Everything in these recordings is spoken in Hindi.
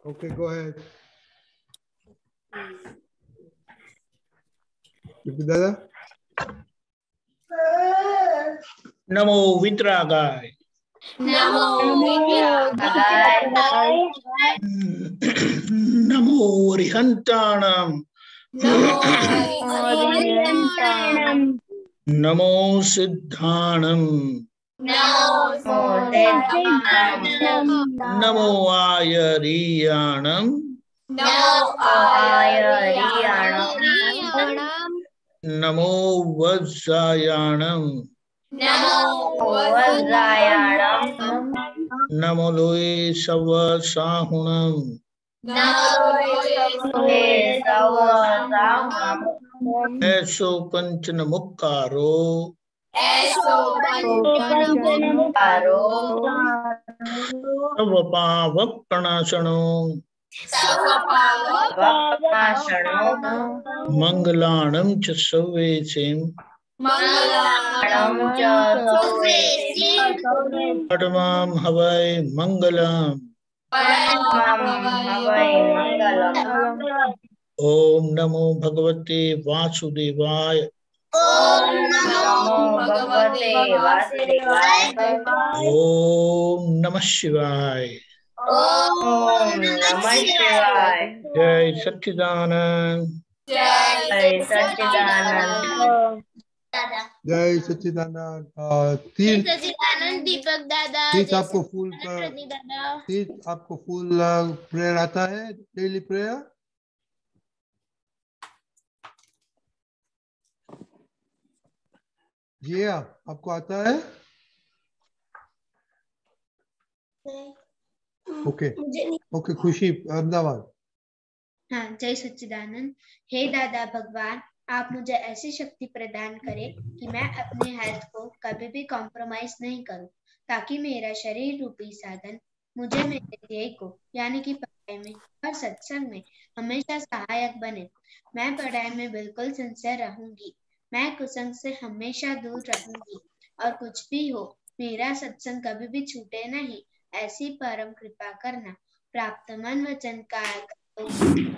Okay, go ahead. Dada? नमो वितरागाय। नमो विद्यागाय। नमो अरिहंताणम। नमो हरिहंताणम। नमो सिद्धाणम। नमो सिद्धाणम। नमो आयरीयाणम। नमो आयर्याणम। नमो वज्रायाणम। नमो वज्रायाणम। नमो लोए सव साहुणम। ऐसो पंचन मुक्कारो। सर्वपावक प्रणाशनो। मंगलाणं च सर्वेषां। परमं हवै मंगलम्। ओम नमो भगवते वासुदेवाय। ओम नमो भगवते वासुदेवाय। ओम नमः शिवाय। ओम नमः शिवाय। जय सच्चिदानंद। जय सच्चिदानंद। जय सच्चिदानंद। तीर्थ सच्चिदानंद दीपक दादा। तीर्थ आपको फूल का तीर्थ आपको फूल प्रेयर आता है, डेली प्रेयर? जी आपको आता है? ओके ओके, खुशी अहमदाबाद। हाँ, जय सच्चिदानंद। हे दादा भगवान, आप मुझे ऐसी शक्ति प्रदान करें कि मैं अपने हेल्थ को कभी भी कॉम्प्रोमाइज नहीं करूं, ताकि मेरा शरीर रूपी साधन मुझे मेरे ध्येय को यानी कि पढ़ाई में और सत्संग में हमेशा सहायक बने। मैं पढ़ाई में बिल्कुल सिंसियर रहूंगी। मैं कुसंग से हमेशा दूर रहूंगी और कुछ भी हो मेरा सत्संग कभी भी छूटे नहीं, ऐसी परम कृपा करना। प्राप्त मन वचन काया की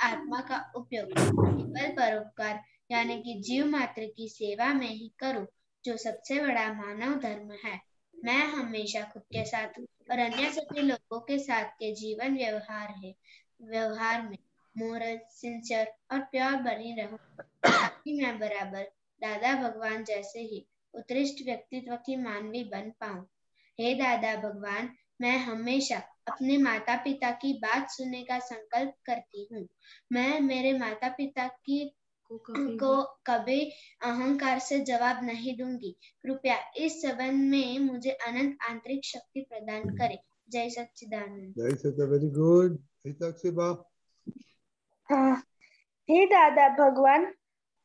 आत्मा का उपयोग केवल परोपकार यानी कि जीव मात्र की सेवा में ही करूं, जो सबसे बड़ा मानव धर्म है। मैं हमेशा खुद के साथ और अन्य सभी लोगों के साथ के जीवन व्यवहार में मोरल, सिंसियर और प्योर बनी रहूं, ताकि मैं बराबर दादा भगवान जैसे ही उत्कृष्ट व्यक्तित्व की मानवी बन पाऊं। हे दादा भगवान, मैं हमेशा अपने माता पिता की बात सुनने का संकल्प करती हूँ। मैं मेरे माता पिता को कभी अहंकार से जवाब नहीं दूंगी। कृपया इस संबंध में मुझे अनंत आंतरिक शक्ति प्रदान करें। जय सच्चिदानंद। जय सच्चिदानंद, वेरी गुड। हे दादा भगवान,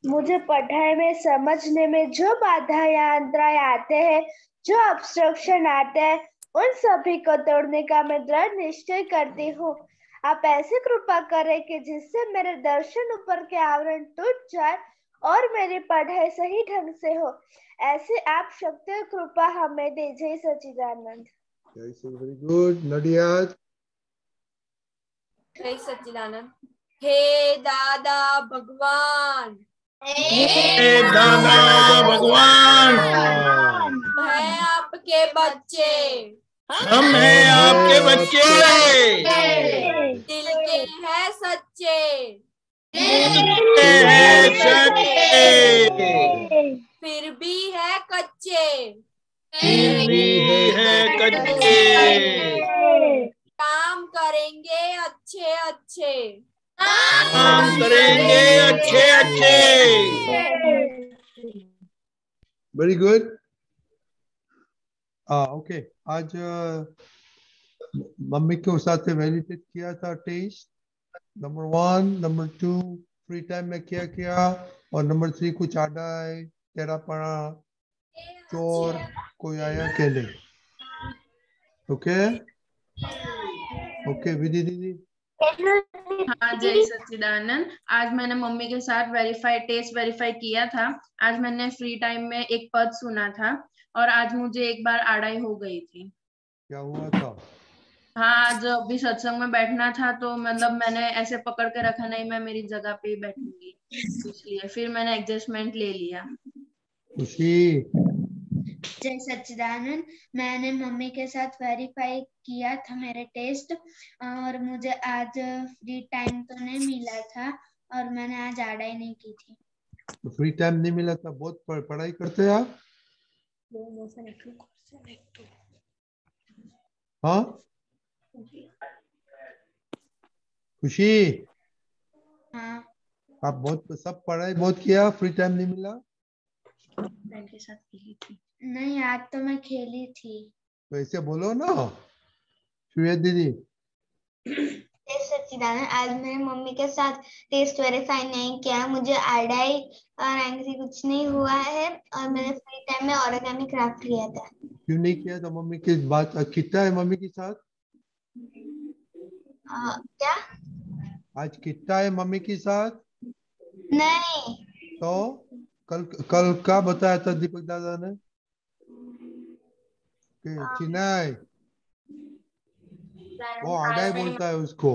मुझे पढ़ाई में समझने में जो बाधा या अंतराय आते हैं, जो ऑब्स्ट्रक्शन आते हैं, उन सभी को तोड़ने का मैं दृढ़ निश्चय करती हूँ। आप ऐसी कृपा करें कि जिससे मेरे दर्शन ऊपर के आवरण टूट जाए और मेरी पढ़ाई सही ढंग से हो, ऐसे आप शक्ति और कृपा हमें दे। जय सच्चिदानंद। जय सच्चिदानंद, वेरी गुड। नडिया। जय सच्चिदानंद। हे दादा भगवान, हे दादा भगवान, है आपके बच्चे, हम हैं आपके बच्चे। दिल के हैं सच्चे, हैं सच्चे, फिर भी है कच्चे, फिर भी है कच्चे। काम करेंगे अच्छे अच्छे, काम करेंगे अच्छे अच्छे। Very good. ओके, आज मम्मी के साथ मेडिटेट किया था। Test number 1, number 2 free time में क्या किया, और नंबर 3 कुछ आडा है, तेरा पड़ा चोर कोई आया के नहीं। ओके ओके, विधि दीदी। हाँ, जय सच्चिदानंद। आज मैंने मम्मी के साथ टेस्ट वेरीफाई किया था। आज मैंने फ्री टाइम में एक पद सुना था और आज मुझे एक बार आड़ाई हो गई थी। क्या हुआ था? हाँ, आज अभी सत्संग में बैठना था तो मतलब मैंने ऐसे पकड़ के रखा, नहीं मैं मेरी जगह पे ही बैठूंगी, इसलिए फिर मैंने एडजस्टमेंट ले लिया। खुशी। जय सच्चिदानंद। मैंने मम्मी के साथ वेरीफाई किया था मेरे टेस्ट, और मुझे आज फ्री टाइम तो नहीं मिला था और मैंने आज आड़ाई नहीं की थी। तो फ्री टाइम नहीं मिला था, बहुत पढ़ाई करते हैं आप? हाँ खुशी, हाँ, आप बहुत सब पढ़ाई बहुत किया, फ्री टाइम नहीं मिला? फ्रेंड के साथ खेली थी। नहीं आज तो मैं खेली थी। तो ऐसे बोलो ना श्वेत दीदी। जय सच्चिदानंद। आज मैंने मम्मी के साथ टेस्ट वेरीफाई नहीं किया, मुझे आरडाई और एंग्री कुछ नहीं हुआ है, और मैंने फ्री टाइम में ओरिगामी क्राफ्ट किया था। क्यों नहीं किया? तो मम्मी की बात कितना है मम्मी के साथ? क्या? आज कितना है मम्मी के साथ? नहीं। तो कल कल क्या बताया था दीपक दादा ने कि चिनाई वो आड़ाई बोलता है उसको।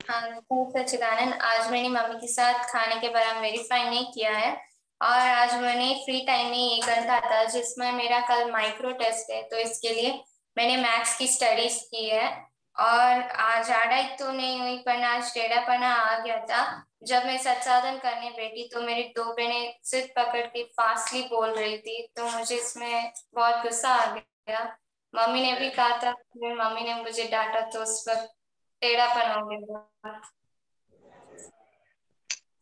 हाँ सच्चिदानंद, आज मैंने मम्मी के साथ खाने के बारे में वेरीफाई नहीं किया है, और आज मैंने फ्री टाइम में 1 घंटा था जिसमें मेरा कल माइक्रो टेस्ट है, तो इसके लिए मैंने मैथ्स की स्टडीज की है। और आज आड़ाई तो नहीं हुई, पर आज टेढ़ापना आ गया था। जब मैं सत्साधन करने बैठी तो मेरी 2 बहनें सिर पकड़ के फास्टली बोल रही थी, तो मुझे इसमें बहुत गुस्सा आ गया। मम्मी ने भी कहा था, फिर मम्मी ने मुझे डांटा तो उस वक्त टेढ़ापन हो गया।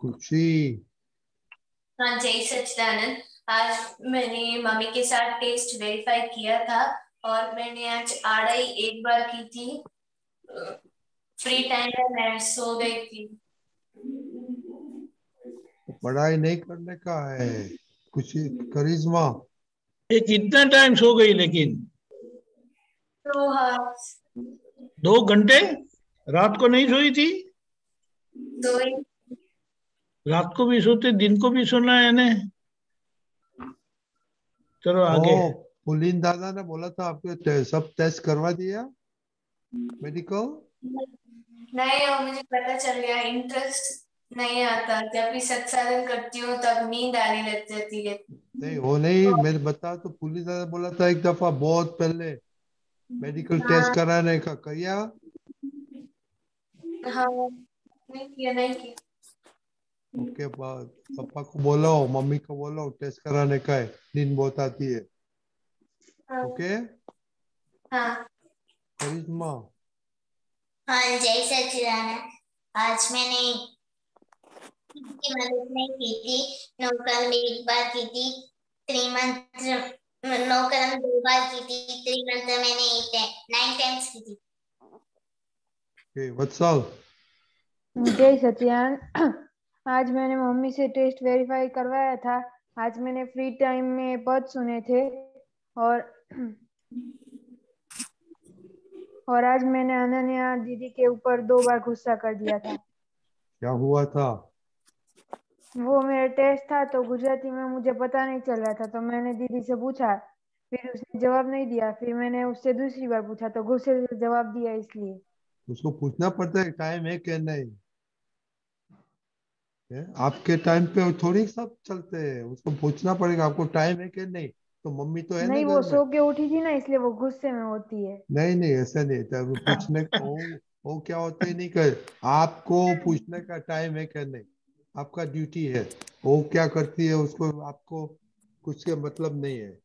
खुशी। हाँ जय सच्चिदानंद। आज मैंने मम्मी के साथ टेस्ट वेरीफाई किया था, और मैंने आज आड़ाई 1 बार की थी। फ्री टाइम में मैं सो गई थी। पढ़ाई नहीं करने का है खुशी। करिश्मा ये कितना टाइम सो गई लेकिन? तो हाँ 2 घंटे रात को नहीं सोई थी? तो रात को भी सोते, दिन को भी सोना है ने? चलो आगे। पुलिन दादा ने बोला था आपके सब टेस्ट करवा दिया मेडिकल? नहीं, और मुझे पता चल गया इंटरेस्ट नहीं आता, जब भी सत्साधन करती हूँ तब नींद आने लग जाती है। नहीं वो नहीं, मैंने बता तो पुलिस दादा बोला था एक दफा बहुत पहले मेडिकल टेस्ट कराने का किया? हाँ नहीं किया, नहीं किया। ओके, पापा को बोलो मम्मी को बोलो टेस्ट कराने का है, नींद बहुत आती है। हाँ। ओके हाँ करिश्मा। हाँ जय सच्चिदानंद। आज मैंने की मदद नहीं की थी, नौकल 1 बार की थी, त्रिमंत्र नौकल 2 बार की थी, त्रिमंत्र मैंने 9 टाइम्स की थी। ओके वत्सल। जय सच्चिदानंद। आज मैंने मम्मी से टेस्ट वेरीफाई करवाया था। आज मैंने फ्री टाइम में पद सुने थे, और आज मैंने अनन्या दीदी के ऊपर 2 बार गुस्सा कर दिया था। क्या हुआ था? वो मेरा टेस्ट था तो गुजराती में मुझे पता नहीं चल रहा था, तो मैंने दीदी से पूछा, फिर उसने जवाब नहीं दिया, फिर मैंने उससे दूसरी बार पूछा तो गुस्से से जवाब दिया, इसलिए। उसको पूछना पड़ता है टाइम है क्या नहीं है? आपके टाइम पे थोड़ी सब चलते हैं, उसको पूछना पड़ेगा आपको टाइम है क्या नहीं। तो मम्मी तो है ना नहीं, घर वो में। सो के उठी थी ना, इसलिए वो गुस्से में होती है। नहीं नहीं ऐसा नहीं था, वो पूछने वो क्या होता है नहीं कर, आपको पूछने का टाइम है क्या नहीं, आपका ड्यूटी है। वो क्या करती है उसको आपको कुछ के मतलब नहीं है।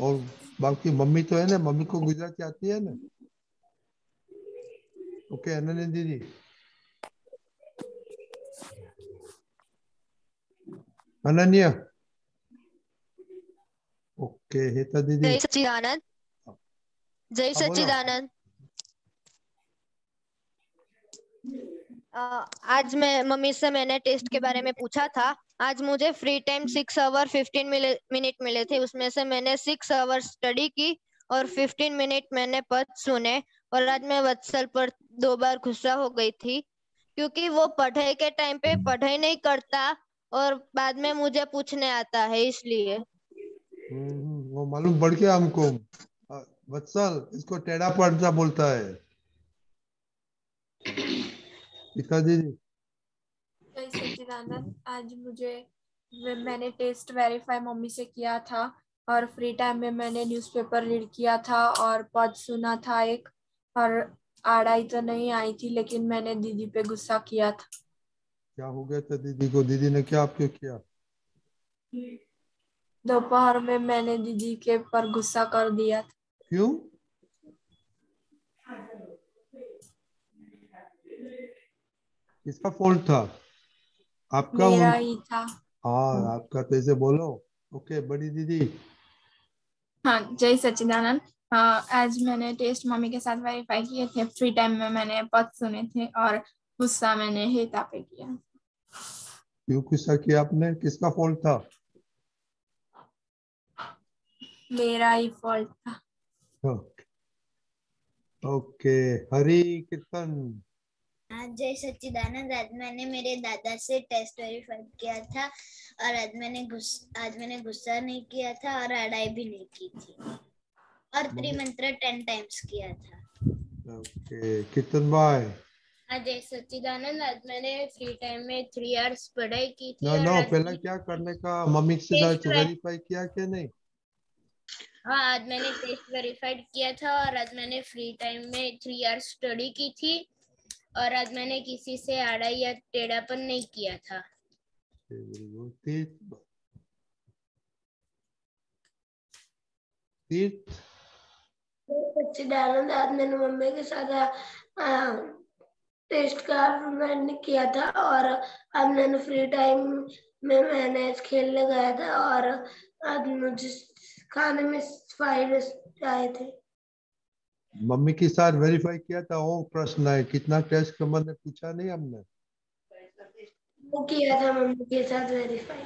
और बाकी मम्मी तो है ना, मम्मी को गुजराती आती है ना। ओके अनन्या दीदी। अनन्या। ओके हेता दीदी। जय सच्चिदानंद। जय हाँ, बोलो। सच्चिदानंद। आज मैं मम्मी से मैंने टेस्ट के बारे में पूछा था। आज मुझे फ्री टाइम 6 आवर 15 मिनट मिले थे, उसमें से मैंने 6 आवर स्टडी की और 15 मिनट मैंने पद सुने। और आज मैं वत्सल पर 2 बार गुस्सा हो गई थी, क्योंकि वो पढ़ाई के टाइम पे पढ़ाई नहीं करता और बाद में मुझे पूछने आता है, इसलिए। वो मालूम पड़ गया हमको। वत्सल, इसको टेढ़ा पड़ना बोलता है। पिता दीदी। जय सच्चिदानंद, आज मैंने टेस्ट वेरीफाई मम्मी से किया था और फ्री टाइम में मैंने न्यूज़पेपर रीड किया था और पद सुना था एक, और आड़ाई तो नहीं आई थी लेकिन मैंने दीदी पे गुस्सा किया था। क्या हो गया था दीदी को? दीदी ने क्या आपको किया? दोपहर में मैंने दीदी के पर गुस्सा कर दिया था। क्यों? किसका फॉल्ट था? आपका? मेरा ही था। हाँ, आपका तो ऐसे बोलो। ओके, बड़ी दीदी। हाँ, जय सच्चिदानंद। हाँ, आज मैंने टेस्ट मम्मी के साथ वेरीफाई किए थे। फ्री टाइम में मैंने पद सुने थे और गुस्सा मैंने हेता पे किया। क्यों गुस्सा किया आपने? किसका फॉल्ट था? मेरा ही फॉल्ट था। ओके, हरि कीर्तन। जय सच्चिदानंद, आज मैंने मेरे दादा से टेस्ट वेरीफाई किया था और आज मैंने गुस्सा नहीं किया था और अड़ाई भी नहीं की थी और त्रिमंत्र 10 टाइम्स किया था। ओके, कीर्तन भाई। जय सच्चिदानंद, आज मैंने फ्री टाइम में 3 आवर्स पढ़ाई की थी। नो और पहले क्या करने का? मम्मी से साथ वेरीफाई किया क्या नहीं? हाँ, आज मैंने टेस्ट वेरीफाइड किया था और आज मैंने फ्री टाइम में 3 आवर्स स्टडी की थी और आज मैंने किसी से आड़ा या टेढ़ापन नहीं किया था। सच्चिदानंद, आज मैंने मम्मी के साथ टेस्ट का मैंने किया था और अब मैंने फ्री टाइम में मैंने खेलने गया था और आज मुझे खाने में 5 आए थे। मम्मी के साथ वेरीफाई किया था, वो प्रश्न है कितना टेस्ट का मैंने पूछा नहीं हमने। वो किया था मम्मी के साथ वेरीफाई।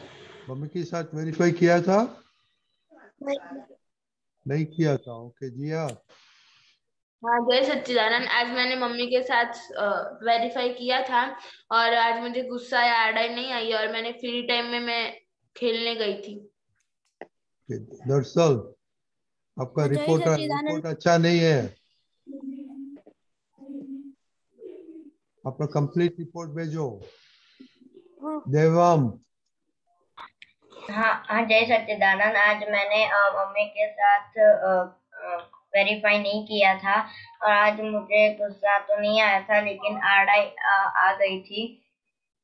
मम्मी के साथ वेरीफाई किया था? नहीं। नहीं किया था। ओके जी। हाँ, जय सच्चिदानंद, आज मैंने मम्मी के साथ वेरीफाई किया था और आज मुझे गुस्सा या आड़ाई नहीं आई और मैंने फ्री टाइम में मैं खेलने गई थी। दरअसल आपका रिपोर्ट अच्छा नहीं है। अपना कंप्लीट रिपोर्ट भेजो। देवम। हाँ, जय सच्चिदानंद, आज मैंने मम्मी के साथ वेरीफाई नहीं किया था और आज मुझे गुस्सा तो नहीं आया था लेकिन आड़ाई आ गई थी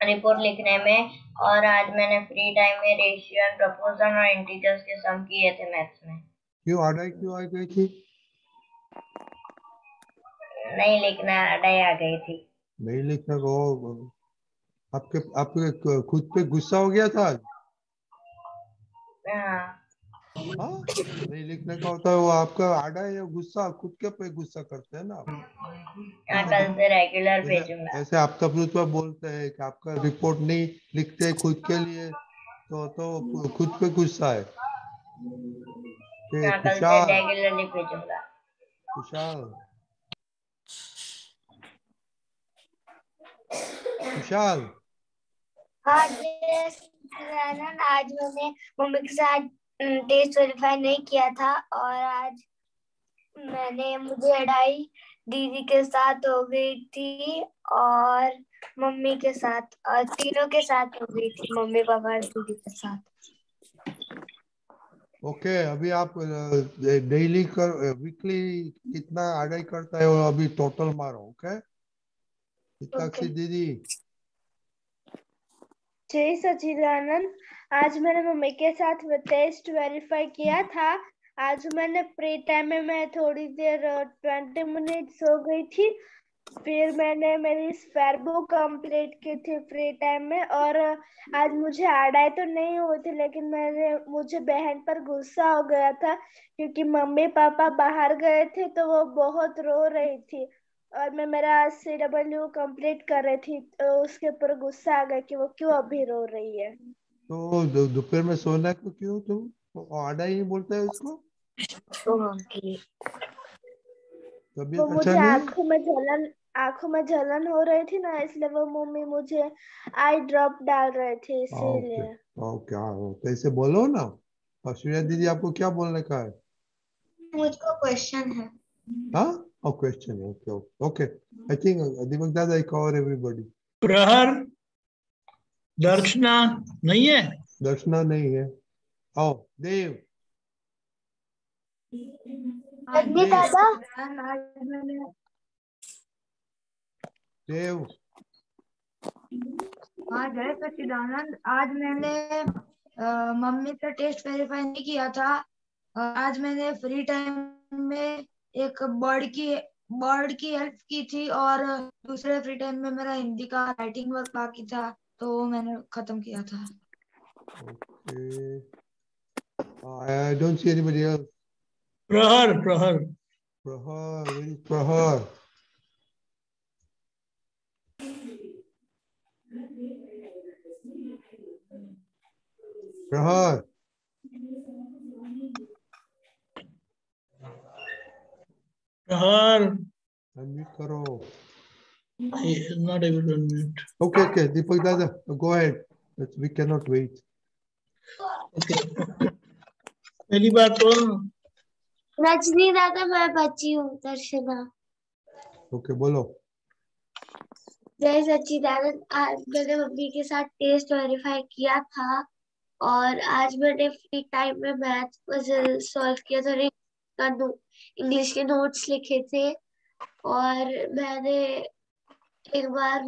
रिपोर्ट लिखने में। और आज मैंने फ्री टाइम में रेशियो एंड प्रोपोर्शन और इंटीजर्स के सम किए थे मैथ्स में। क्यों आड़ाई क्यों आ गई थी? नहीं लिखना, आड़ाई आ गई थी। नहीं लिखना को आपके खुद पे गुस्सा हो गया था आज? हाँ, नहीं लिखने का होता है वो आपका आड़ा या गुस्सा, खुद के पे गुस्सा करते हैं ना आप। कल से रेगुलर भेजूंगा। ऐसे आप तब बोलते हैं कि आपका रिपोर्ट नहीं लिखते खुद के लिए तो खुद पे गुस्सा है। कल से रेगुलरली भेजूंगा। खुशहाल। खुशहाल। हाँ, आज मैंने मम्मी के साथ टेस्ट वेरीफाई नहीं किया था और आज मुझे अड़ाई दीदी के साथ हो गई थी और मम्मी के साथ और तीनों के साथ हो गई थी, मम्मी पापा और दीदी के साथ। ओके, अभी आप डेली वीकली कितना अड़ाई करता है वो अभी टोटल मारो। ओके दीदी। जय सच्चिदानंद, आज मैंने मम्मी के साथ टेस्ट वेरीफाई किया था। आज मैंने फ्री टाइम में मैं थोड़ी देर 20 मिनट सो गई थी, फिर मैंने मेरी स्पेयर बुक कंप्लीट की थी फ्री टाइम में और आज मुझे आड़ाई तो नहीं हुई थी लेकिन मुझे बहन पर गुस्सा हो गया था क्योंकि मम्मी पापा बाहर गए थे तो वो बहुत रो रही थी और मैं मेरा CW कंप्लीट कर रही थी तो उसके ऊपर गुस्सा आ गया कि वो क्यों अभी रो रही है। तो दोपहर में सोना को क्यों तुम आड़ा ही बोलता है उसको? वो मुझे आंखों में जलन हो रही थी ना, इसलिए वो मम्मी मुझे आई ड्रॉप डाल रहे थे इसीलिए। ओके, तो ऐसे बोलो ना। और श्रेया दीदी आपको क्या बोलने का है? मुझको क्वेश्चन है। हाँ, और क्वेश्चन है। ओके ओके, आई थिंक दीपक दादा आई कवर एवरीबॉडी। प्रहर, दर्शना नहीं है? दर्शना नहीं है। आओ देव। जी दादा। देव। हाँ जय सच्चिदानंद, आज मैंने मम्मी का टेस्ट वेरीफाई नहीं किया था। आज मैंने फ्री टाइम में एक बर्ड की हेल्प की थी और दूसरे फ्री टाइम में मेरा हिंदी का राइटिंग वर्क बाकी था तो वो मैंने खत्म किया था। Okay. I don't see anybody else. प्रहर, प्रहर, Prahar, where is Prahar? Prahar. प्रहर, Unmute karo. he is not able to unmute. Okay, okay. Deepak Dada, go ahead. We cannot wait. Okay. पहली बात तो रजनी दादा, मैं बच्ची हूँ दर्शना। Okay, बोलो। जय सच्चिदानंद, आज मैंने मम्मी के साथ टेस्ट वेरीफाई किया था और आज मैंने फ्री टाइम में मैथ पजल सॉल्व किया था, इंग्लिश के नोट्स लिखे थे और मैंने एक बार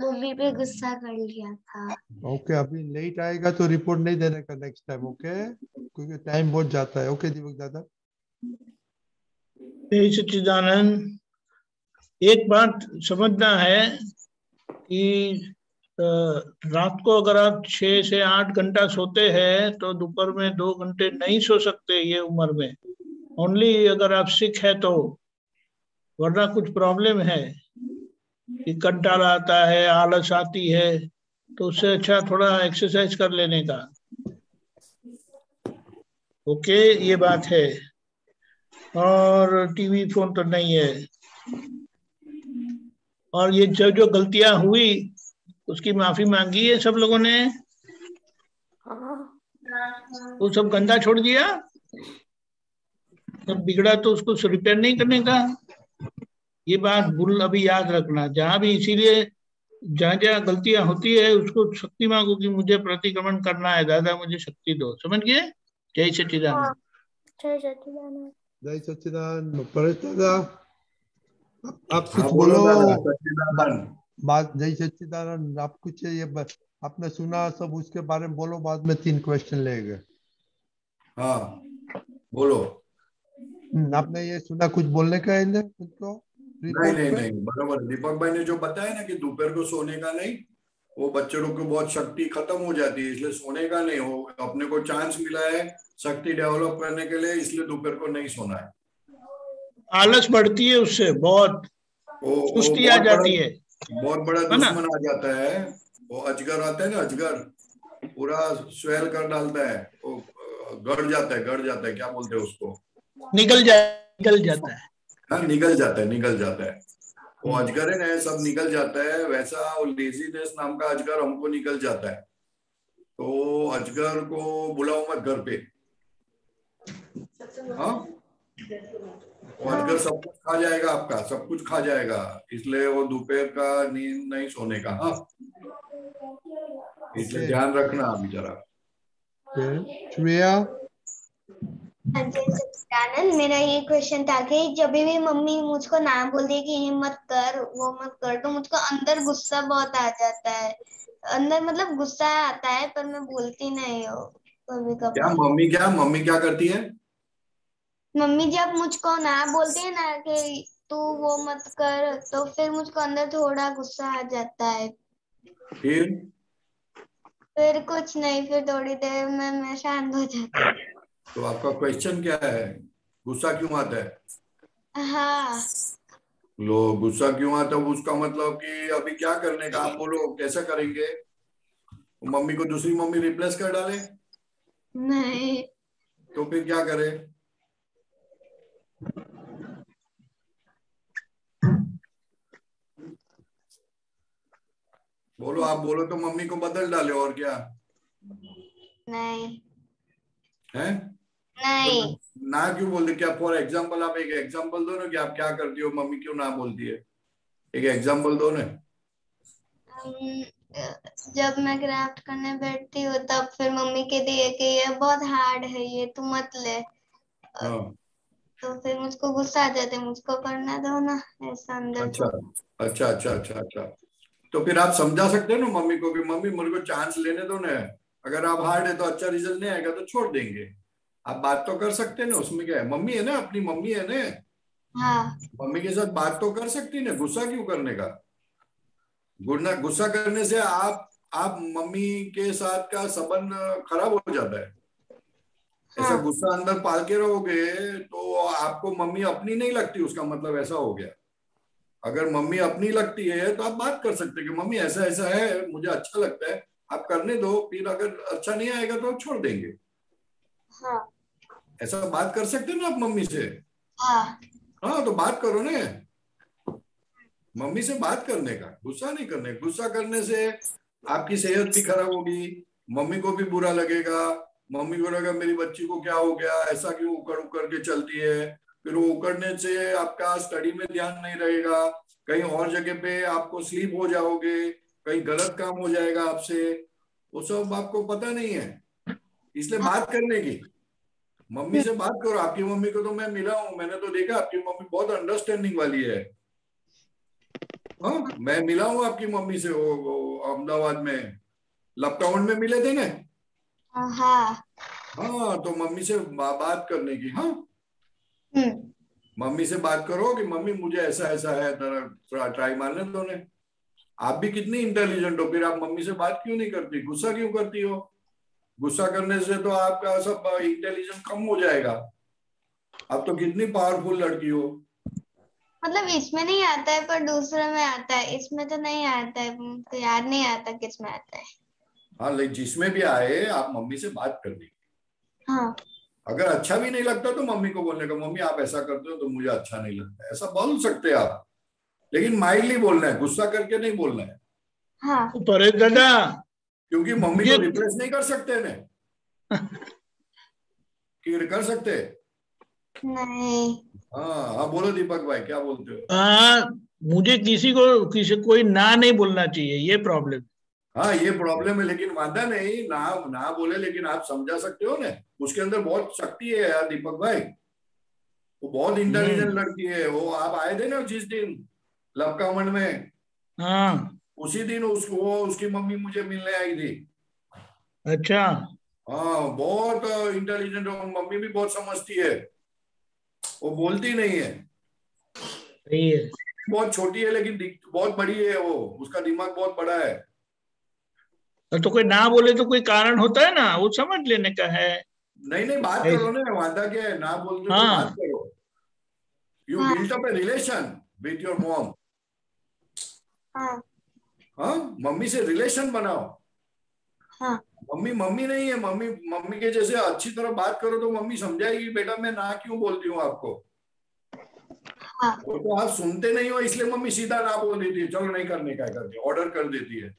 मम्मी पे गुस्सा कर लिया था। ओके, अभी लेट आएगा तो रिपोर्ट नहीं देने का नेक्स्ट टाइम, ओके? क्योंकि टाइम बहुत जाता है। ओके दीपक दादा। जय सच्चिदानंद, एक बात समझना है कि रात को अगर आप 6 से 8 घंटा सोते हैं तो दोपहर में 2 घंटे नहीं सो सकते ये उम्र में, ओनली अगर आप सिक है तो, वरना कुछ प्रॉब्लम है कि कंटाला आता है, आलस आती है, तो उससे अच्छा थोड़ा एक्सरसाइज कर लेने का। ओके, ये बात है। और टीवी फोन तो नहीं है। और ये जो गलतियां हुई उसकी माफी मांगी है सब लोगों ने, वो सब गंदा छोड़ दिया, सब बिगड़ा तो उसको रिपेयर नहीं करने का। ये बात भूल अभी याद रखना, जहां भी, इसीलिए जहां जहां गलतियां होती है उसको शक्ति मांगो कि मुझे प्रतिक्रमण करना है, दादा मुझे शक्ति दो। समझ गए? जय सच्चिदानंद। जय सच्चिदानंद। जय सच्चिदानंद। परेश दादा, आप कुछ हाँ, बोलो। दादा, सच्चिदानंद। बात जय सच्चिदानंद, आप कुछ ये आपने सुना सब उसके बारे में बोलो, बाद में 3 क्वेश्चन लेंगे। हाँ बोलो। आपने ये सुना कुछ बोलने का है इन्हें कुछ? नहीं, बराबर दीपक भाई ने जो बताया ना कि दोपहर को सोने का नहीं, वो बच्चों को बहुत शक्ति खत्म हो जाती है, इसलिए सोने का नहीं हो, अपने को चांस मिला है शक्ति डेवलप करने के लिए, इसलिए दोपहर को नहीं सोना है। आलस बढ़ती है उससे, बहुत सुस्ती आ जाती है, बहुत बड़ा दुश्मन आ जाता है। वो अजगर आता है ना, अजगर पूरा स्वेल कर डालता है, वो गड़ जाता है, क्या बोलते हैं उसको? निकल जाता है। हाँ, निकल जाता है। वो अजगर है ना, सब निकल जाता है, वैसा वो लेजीनेस नाम का अजगर हमको निकल जाता है। तो अजगर को बुलाओ मत घर पे। हाँ, वो अजगर सब कुछ खा जाएगा, आपका सब कुछ खा जाएगा, इसलिए वो दोपहर का नींद नहीं सोने का। हाँ, इसलिए ध्यान रखना अभी जरा। श्रेया। सच्चिदानंद, मेरा ये क्वेश्चन था कि जब भी मम्मी मुझको ना बोल दे कि ये मत कर वो मत कर, तो मुझको अंदर गुस्सा बहुत आ जाता है। अंदर मतलब गुस्सा आता है पर मैं बोलती नहीं हूँ कभी कभी। मम्मी क्या करती है? मम्मी जब मुझको ना बोलते हैं ना कि तू वो मत कर, तो फिर मुझको अंदर थोड़ा गुस्सा आ जाता है। फिर कुछ नहीं, फिर थोड़ी देर में मैं शांत हो जाती हूँ। तो आपका क्वेश्चन क्या है? गुस्सा क्यों आता है? हाँ, लो, गुस्सा क्यों आता है उसका मतलब कि अभी क्या करने का, आप बोलो कैसा करेंगे? मम्मी को दूसरी मम्मी रिप्लेस कर डाले? नहीं। तो फिर क्या करे? बोलो, आप बोलो तो मम्मी को बदल डाले, और क्या? नहीं है? नहीं ना क्यों बोलते? क्या फॉर एग्जाम्पल आप एक एग्जाम्पल दो ना कि आप क्या करती हो, मम्मी क्यों ना बोलती है, एक एग्जाम्पल दो ना। जब मैं क्राफ्ट करने बैठती हूँ तब फिर मम्मी कहती है कि ये बहुत हार्ड है, ये तू मत ले। हाँ तो फिर मुझको गुस्सा आ जाता है, मुझको करना दो ना, ऐसा अंदर अच्छा से। अच्छा अच्छा अच्छा अच्छा। तो फिर आप समझा सकते हो ना मम्मी को कि मम्मी मेरे को चांस लेने दो ना, अगर आप हार्ड है तो अच्छा रिजल्ट नहीं आएगा तो छोड़ देंगे। आप बात तो कर सकते हैं ना, उसमें क्या है, मम्मी है ना, अपनी मम्मी है ना, हाँ मम्मी के साथ बात तो कर सकती ना, गुस्सा क्यों करने का? गुस्सा करने से आप मम्मी के साथ का संबंध खराब हो जाता है। ऐसा हाँ गुस्सा अंदर पाल के रहोगे तो आपको मम्मी अपनी नहीं लगती, उसका मतलब ऐसा हो गया। अगर मम्मी अपनी लगती है तो आप बात कर सकते हैं कि मम्मी ऐसा ऐसा है, मुझे अच्छा लगता है, आप करने दो, फिर अगर अच्छा नहीं आएगा तो छोड़ देंगे। हाँ ऐसा बात कर सकते हैं ना आप मम्मी से। हाँ हाँ तो बात करो ना, मम्मी से बात करने का, गुस्सा नहीं करने। गुस्सा करने से आपकी सेहत भी खराब होगी, मम्मी को भी बुरा लगेगा, मम्मी को लगेगा मेरी बच्ची को क्या हो गया, ऐसा क्यों उकड़ उकड़ के चलती है। फिर वो उकड़ने से आपका स्टडी में ध्यान नहीं रहेगा, कहीं और जगह पे आपको स्लीप हो जाओगे, कहीं गलत काम हो जाएगा आपसे, वो सब आपको पता नहीं है। इसलिए बात करने की, मम्मी से बात करो। आपकी मम्मी को तो मैं मिला हूँ, मैंने तो देखा आपकी मम्मी बहुत अंडरस्टैंडिंग वाली है। हाँ मैं मिला हूँ आपकी मम्मी से, वो अहमदाबाद में लपटाउन में मिले थे ना। हाँ हाँ तो मम्मी से बात करने की। हाँ मम्मी से बात करो कि मम्मी मुझे ऐसा ऐसा है, थोड़ा ट्राई मारने दो ने। आप भी कितनी इंटेलिजेंट हो, फिर आप मम्मी से बात क्यों नहीं करती, गुस्सा क्यों करती हो? गुस्सा करने से तो आपका सब इंटेलिजेंस कम हो जाएगा। आप तो कितनी पावरफुल लड़की हो। मतलब इसमें नहीं आता है पर दूसरे में आता है, इसमें तो नहीं आता है, तो याद नहीं आता किस में आता है। हाँ लेकिन जिसमें भी आए आप मम्मी से बात करनी। हाँ अगर अच्छा भी नहीं लगता तो मम्मी को बोलने का, मम्मी आप ऐसा करते हो तो मुझे अच्छा नहीं लगता, ऐसा बोल सकते हैं आप, लेकिन माइल्डली बोलना है, गुस्सा करके नहीं बोलना है। हाँ परेश दादा, क्योंकि मम्मी को रिप्लेस नहीं कर सकते ने कि कर सकते? नहीं। हाँ हाँ बोलो दीपक भाई, क्या बोलते हो? मुझे किसी कोई ना नहीं बोलना चाहिए, ये प्रॉब्लम। हाँ ये प्रॉब्लम है, लेकिन वादा नहीं, ना ना बोले, लेकिन आप समझा सकते हो ना, उसके अंदर बहुत शक्ति है यार दीपक भाई, वो बहुत इंटेलिजेंट लड़की है। वो आप आए थे ना जिस दिन लवकामंड में, हाँ उसी दिन उसकी मम्मी मुझे मिलने आई थी। अच्छा। हाँ बहुत इंटेलिजेंट है, मम्मी भी बहुत समझती है, वो बोलती नहीं है। सही है। बहुत छोटी है लेकिन बहुत बड़ी है, वो उसका दिमाग बहुत बड़ा है। तो कोई ना बोले तो कोई कारण होता है ना, वो समझ लेने का है। नहीं नहीं बात करो ना, वादा क्या है, ना बोलते तो बात करो। You built up a relation with your mom. हाँ मम्मी से रिलेशन बनाओ। हाँ मम्मी मम्मी नहीं है, मम्मी के जैसे अच्छी तरह बात करो तो मम्मी समझाएगी बेटा मैं ना क्यों बोलती हूँ आपको। हाँ वो तो आप सुनते नहीं हो, इसलिए मम्मी सीधा ना बोल देती है, चलो नहीं करने का करके ऑर्डर कर देती है।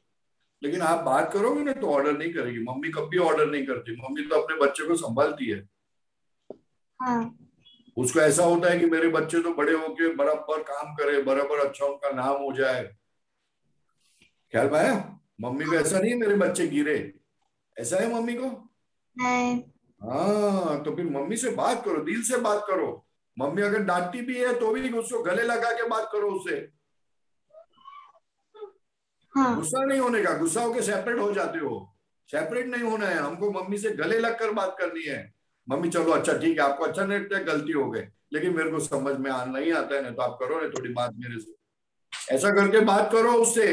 लेकिन आप बात करोगे ना तो ऑर्डर नहीं करेगी मम्मी, कभी ऑर्डर नहीं करती मम्मी, तो अपने बच्चे को संभालती है। हाँ उसको ऐसा होता है कि मेरे बच्चे तो बड़े होके बराबर काम करे, बराबर अच्छा उनका नाम हो जाए। ख्याल पाया? मम्मी को ऐसा नहीं है मेरे बच्चे गिरे, ऐसा है मम्मी को। नहीं। हाँ तो फिर मम्मी से बात करो, दिल से बात करो। मम्मी अगर डांटती भी है तो भी उसको गले लगा के बात करो उससे। हाँ गुस्सा नहीं होने का, गुस्सा होके सेपरेट हो जाते हो, सेपरेट नहीं होना है हमको, मम्मी से गले लग कर बात करनी है। मम्मी चलो अच्छा ठीक है, आपको अच्छा नहीं लगता है, गलती हो गई, लेकिन मेरे को समझ में नहीं आता है ना, तो आप करो ना थोड़ी बात मेरे से, ऐसा करके बात करो उससे।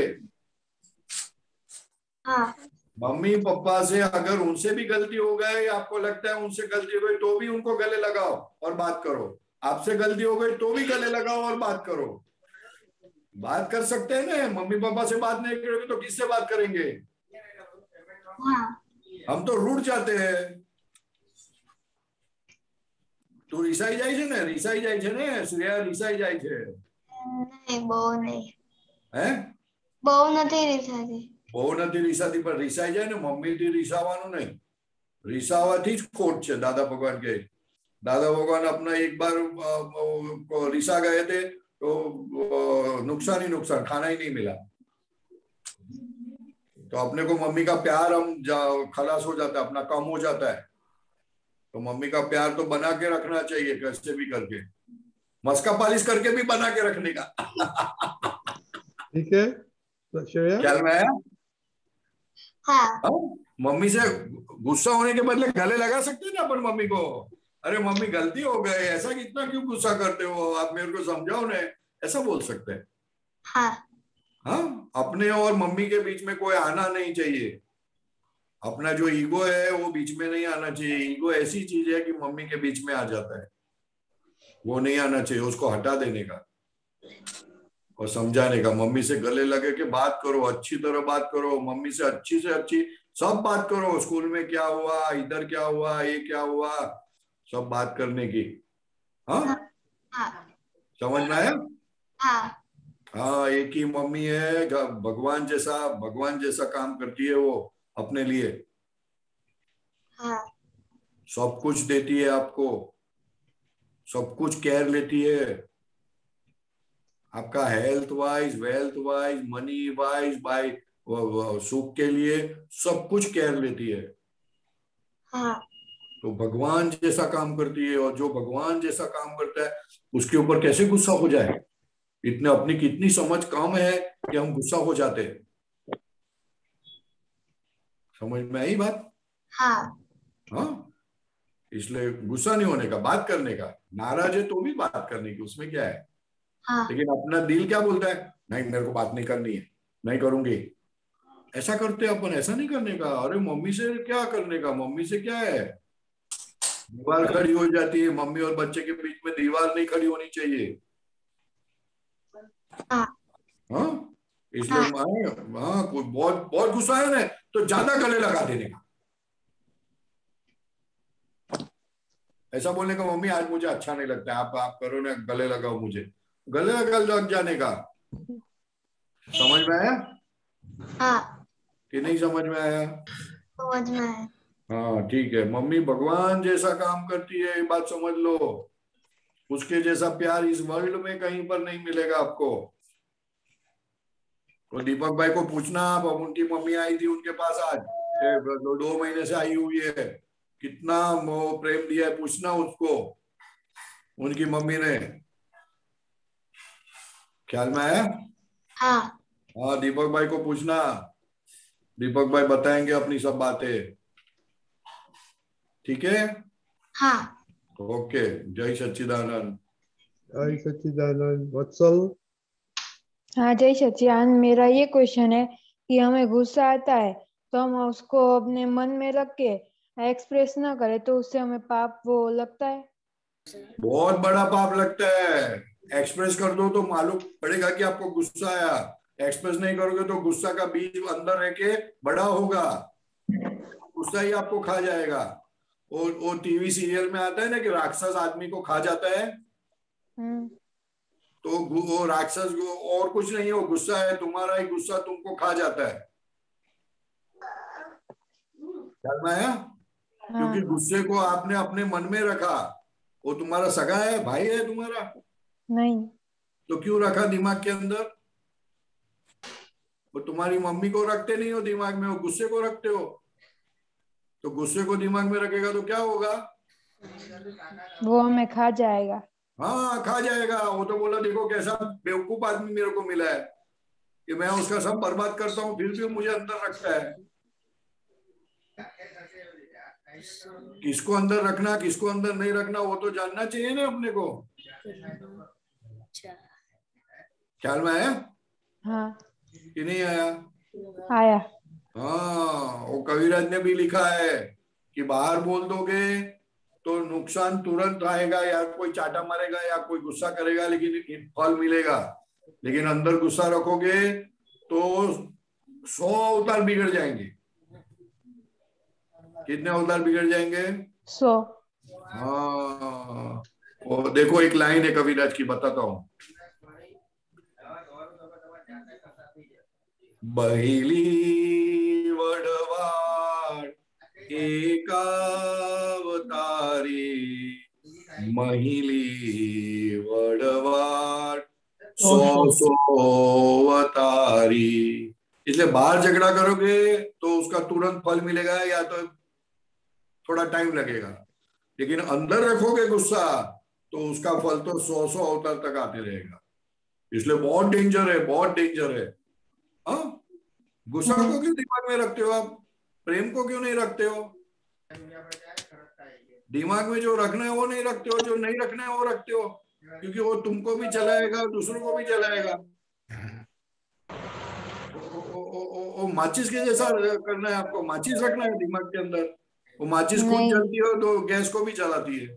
हाँ मम्मी पापा से अगर उनसे भी गलती हो गई, आपको लगता है उनसे गलती हो गई, तो भी उनको गले लगाओ और बात करो। आपसे गलती हो गई तो भी गले लगाओ और बात करो। बात कर सकते हैं ना, मम्मी पापा से बात नहीं करोगे तो किससे बात करेंगे? हाँ हम तो रूठ जाते हैं। તું રિસાઈ જાય છે ને, રિસાઈ જાય છે ને શ્રેયા, રિસાઈ જાય છે? नहीं બહુ नहीं। હે બહુ નથી રીસાતી। બહુ નથી રિસાતી, પણ રિસાઈ જાય ને, મમ્મીથી રિસાવાનું નહીં, રિસાવાથી જ ખોટ છે દાદા ભગવાન કહે। दादा भगवान अपना एक बार रिसा गए थे तो नुकसान ही नुकसान, खाना ही नहीं मिला। तो अपने को मम्मी का प्यार हम खलास हो जाता है, अपना कम हो जाता है। तो मम्मी का प्यार तो बना के रखना चाहिए, कैसे भी करके, मस्का पालिश करके भी बना के रखने का। ठीक है, तो श्रेया ख्याल में आया? हाँ। मम्मी से गुस्सा होने के बदले गले लगा सकते हैं ना अपन मम्मी को। अरे मम्मी गलती हो गई, ऐसा कितना क्यों गुस्सा करते हो, आप मेरे को समझाओ ना, ऐसा बोल सकते हैं। हाँ। हाँ, अपने और मम्मी के बीच में कोई आना नहीं चाहिए। अपना जो ईगो है वो बीच में नहीं आना चाहिए। ईगो ऐसी चीज है कि मम्मी के बीच में आ जाता है, वो नहीं आना चाहिए। उसको हटा देने का और समझाने का। मम्मी से गले लगे के बात करो, अच्छी तरह बात करो, मम्मी से अच्छी सब बात करो। स्कूल में क्या हुआ, इधर क्या हुआ, ये क्या हुआ, सब बात करने की। हाँ, समझ में आया? हाँ, एक ही मम्मी है, भगवान जैसा काम करती है वो अपने लिए। सब कुछ देती है आपको, सब कुछ केयर लेती है आपका, health wise, wealth wise, money wise, by सुख के लिए सब कुछ केयर लेती है। तो भगवान जैसा काम करती है, और जो भगवान जैसा काम करता है उसके ऊपर कैसे गुस्सा हो जाए। इतने अपनी कितनी समझ कम है कि हम गुस्सा हो जाते हैं। समझ में आई बात? हाँ, इसलिए गुस्सा नहीं होने का, बात करने का। नाराज है तो भी बात करने की, उसमें क्या है। लेकिन अपना दिल क्या बोलता है, नहीं मेरे को बात नहीं करनी है, नहीं करूंगी। ऐसा करते अपन, ऐसा नहीं करने का। अरे मम्मी से क्या करने का, मम्मी से क्या है। दीवार खड़ी हो जाती है, मम्मी और बच्चे के बीच में दीवार नहीं खड़ी होनी चाहिए। हाँ, इसलिए हाँ, कोई बहुत बहुत गुस्सा है ना तो ज्यादा गले लगा देने का। ऐसा बोलने का, मम्मी आज मुझे अच्छा नहीं लगता है, आप करो ना, गले लगाओ मुझे, गले लग जाने का। समझ में आया? कि नहीं समझ में आया? समझ में आया। हाँ, ठीक है। मम्मी भगवान जैसा काम करती है, ये बात समझ लो। उसके जैसा प्यार इस वर्ल्ड में कहीं पर नहीं मिलेगा आपको। तो दीपक भाई को पूछना, आप, उनकी मम्मी आई थी उनके पास आज, 2 महीने से आई हुई है, कितना वो प्रेम दिया है, पूछना उसको, उनकी मम्मी ने। ख्याल में आया? हाँ, दीपक भाई को पूछना, दीपक भाई बताएंगे अपनी सब बातें। ठीक है? ओके, जय सच्चिदानंद। जय सच्चिदानंद। वत्सल। हाँ, जय सच्चिदानंद। मेरा ये क्वेश्चन है कि हमें गुस्सा आता है तो हम उसको अपने मन में रख के एक्सप्रेस ना करें तो उससे हमें पाप वो लगता है? बहुत बड़ा पाप लगता है। एक्सप्रेस कर दो तो मालूम पड़ेगा कि आपको गुस्सा आया। एक्सप्रेस नहीं करोगे तो गुस्सा का बीज अंदर रह के बड़ा होगा, गुस्सा ही आपको खा जाएगा। और वो टीवी सीरियल में आता है ना कि राक्षस आदमी को खा जाता है, तो वो राक्षस और कुछ नहीं है, वो गुस्सा है, तुम्हारा ही गुस्सा तुमको खा जाता है। ख्याल में आया? क्योंकि गुस्से को आपने अपने मन में रखा। वो तुम्हारा सगा है, भाई है तुम्हारा? नहीं। तो क्यों रखा दिमाग के अंदर? वो तुम्हारी मम्मी को रखते नहीं हो दिमाग में, वो गुस्से को रखते हो। तो गुस्से को दिमाग में रखेगा तो क्या होगा? वो हमें खा जाएगा। हाँ, खा जाएगा। वो तो बोला देखो कैसा बेवकूफ आदमी मेरे को मिला है कि मैं उसका सब बर्बाद करता हूँ, फिर भी मुझे अंदर रखता है। किसको अंदर रखना, किसको अंदर नहीं रखना, वो तो जानना चाहिए ना अपने को। ख्याल में आया? हाँ। कि नहीं आया? आया। हाँ, वो कविराज ने भी लिखा है कि बाहर बोल दोगे तो नुकसान तुरंत आएगा, या कोई चाटा मारेगा या कोई गुस्सा करेगा, लेकिन फल मिलेगा। लेकिन अंदर गुस्सा रखोगे तो 100 अवतार बिगड़ जाएंगे। कितने अवतार बिगड़ जाएंगे? 100। हाँ, वो देखो एक लाइन है कविराज की, बताता हूँ। बहिली वडवाड एकावतारी, महिली वड़वाट 100 अवतारी। इसलिए बाहर झगड़ा करोगे तो उसका तुरंत फल मिलेगा या तो थोड़ा टाइम लगेगा, लेकिन अंदर रखोगे गुस्सा तो उसका फल तो 100 अवतार तक आते रहेगा। इसलिए बहुत डेंजर है, बहुत डेंजर है। हाँ, गुस्सा को क्यों दिमाग में रखते हो आप? प्रेम को क्यों नहीं रखते हो? दिमाग में जो रखना है वो नहीं रखते हो, जो नहीं रखना है वो रखते हो, क्योंकि वो तुमको भी चलाएगा, दूसरों को भी चलाएगा। वो माचिस के जैसा करना है आपको, माचिस रखना है दिमाग के अंदर। वो माचिस खुद जलती हो तो गैस को भी जलाती है,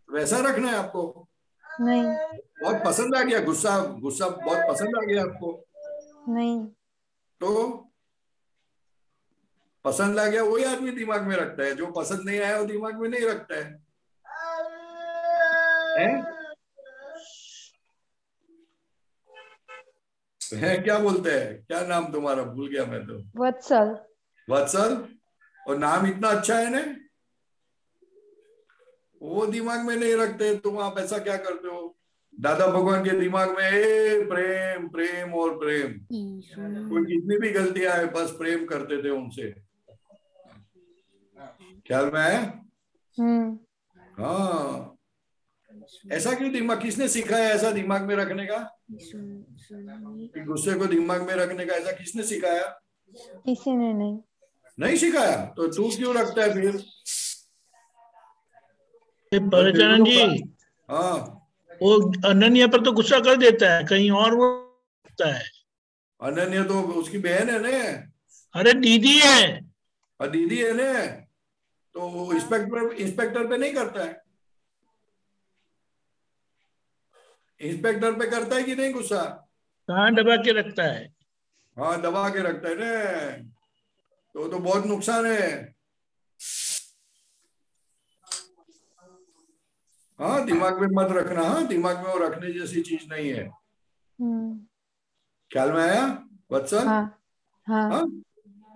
वैसा रखना है आपको। नहीं। बहुत पसंद आ गया गुस्सा, गुस्सा बहुत पसंद आ गया आपको? नहीं। तो पसंद आ गया वही आदमी दिमाग में रखता है, जो पसंद नहीं आया वो दिमाग में नहीं रखता है। क्या बोलते हैं? क्या नाम तुम्हारा? भूल गया मैं तो। वत्सल। वत्सल? और नाम इतना अच्छा है ना, वो दिमाग में नहीं रखते, तुम आप ऐसा क्या करते हो? दादा भगवान के दिमाग में प्रेम प्रेम और प्रेम, कोई कितनी भी गलती आए बस प्रेम करते थे उनसे। ख्याल में है? हाँ, ऐसा क्यों दिमाग, किसने सिखाया ऐसा दिमाग में रखने का? कि गुस्से को दिमाग में रखने का ऐसा किसने सिखाया? किसी ने नहीं सिखाया। तो तू क्यों रखता है फिर? परेशान जी। हाँ, वो अनन्या पर तो गुस्सा कर देता है, कहीं और वो होता है। अनन्या तो उसकी बहन है ने? अरे दीदी है। दीदी है ने, तो इंस्पेक्टर पे नहीं करता है? इंस्पेक्टर पे करता है कि नहीं गुस्सा? कहाँ दबा के रखता है? हाँ, दबा के रखता है ने, तो बहुत नुकसान है। हाँ, दिमाग में मत रखना। हाँ, दिमाग में वो रखने जैसी चीज नहीं है। ख्याल में आया वत्सल? हाँ।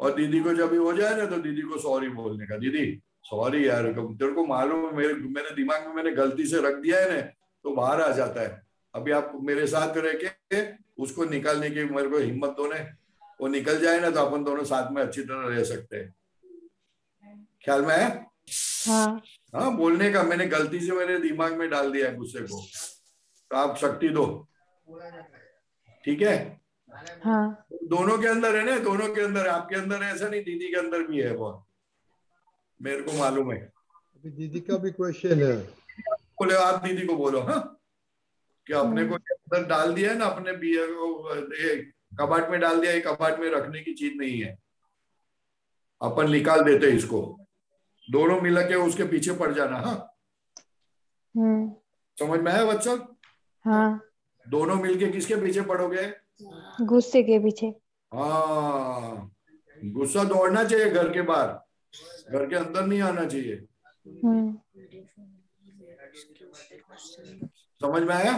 और दीदी को जब भी हो जाए ना तो दीदी को सॉरी बोलने का, दीदी सॉरी यार, तेरे को मालूम है मेरे दिमाग में मैंने गलती से रख दिया है ना, तो बाहर आ जाता है। अभी आप मेरे साथ रह के उसको निकालने की मेरे को हिम्मत दो ने, वो निकल जाए ना तो अपन दोनों साथ में अच्छी तरह रह सकते हैं। ख्याल में है? हाँ, बोलने का मैंने गलती से मेरे दिमाग में डाल दिया है गुस्से को, तो आप शक्ति दो। ठीक है? हाँ। दोनों के अंदर है ना, दोनों के अंदर है, आपके अंदर है ऐसा नहीं, दीदी के अंदर भी है बहुत, मेरे को मालूम है। अभी दीदी का भी क्वेश्चन है। बोले आप दीदी को बोलो। हाँ, कि अपने को अंदर डाल दिया है ना, अपने कबाट में डाल दिया, ये कबाट में रखने की चीज नहीं है, अपन निकाल देते इसको। दोनों मिला के उसके पीछे पड़ जाना। हाँ, समझ में आया वत्सल? हाँ। दोनों मिलके किसके पीछे पड़ोगे? गुस्से के पीछे। हाँ, गुस्सा दौड़ना चाहिए घर के बाहर, घर के अंदर नहीं आना चाहिए। समझ में आया?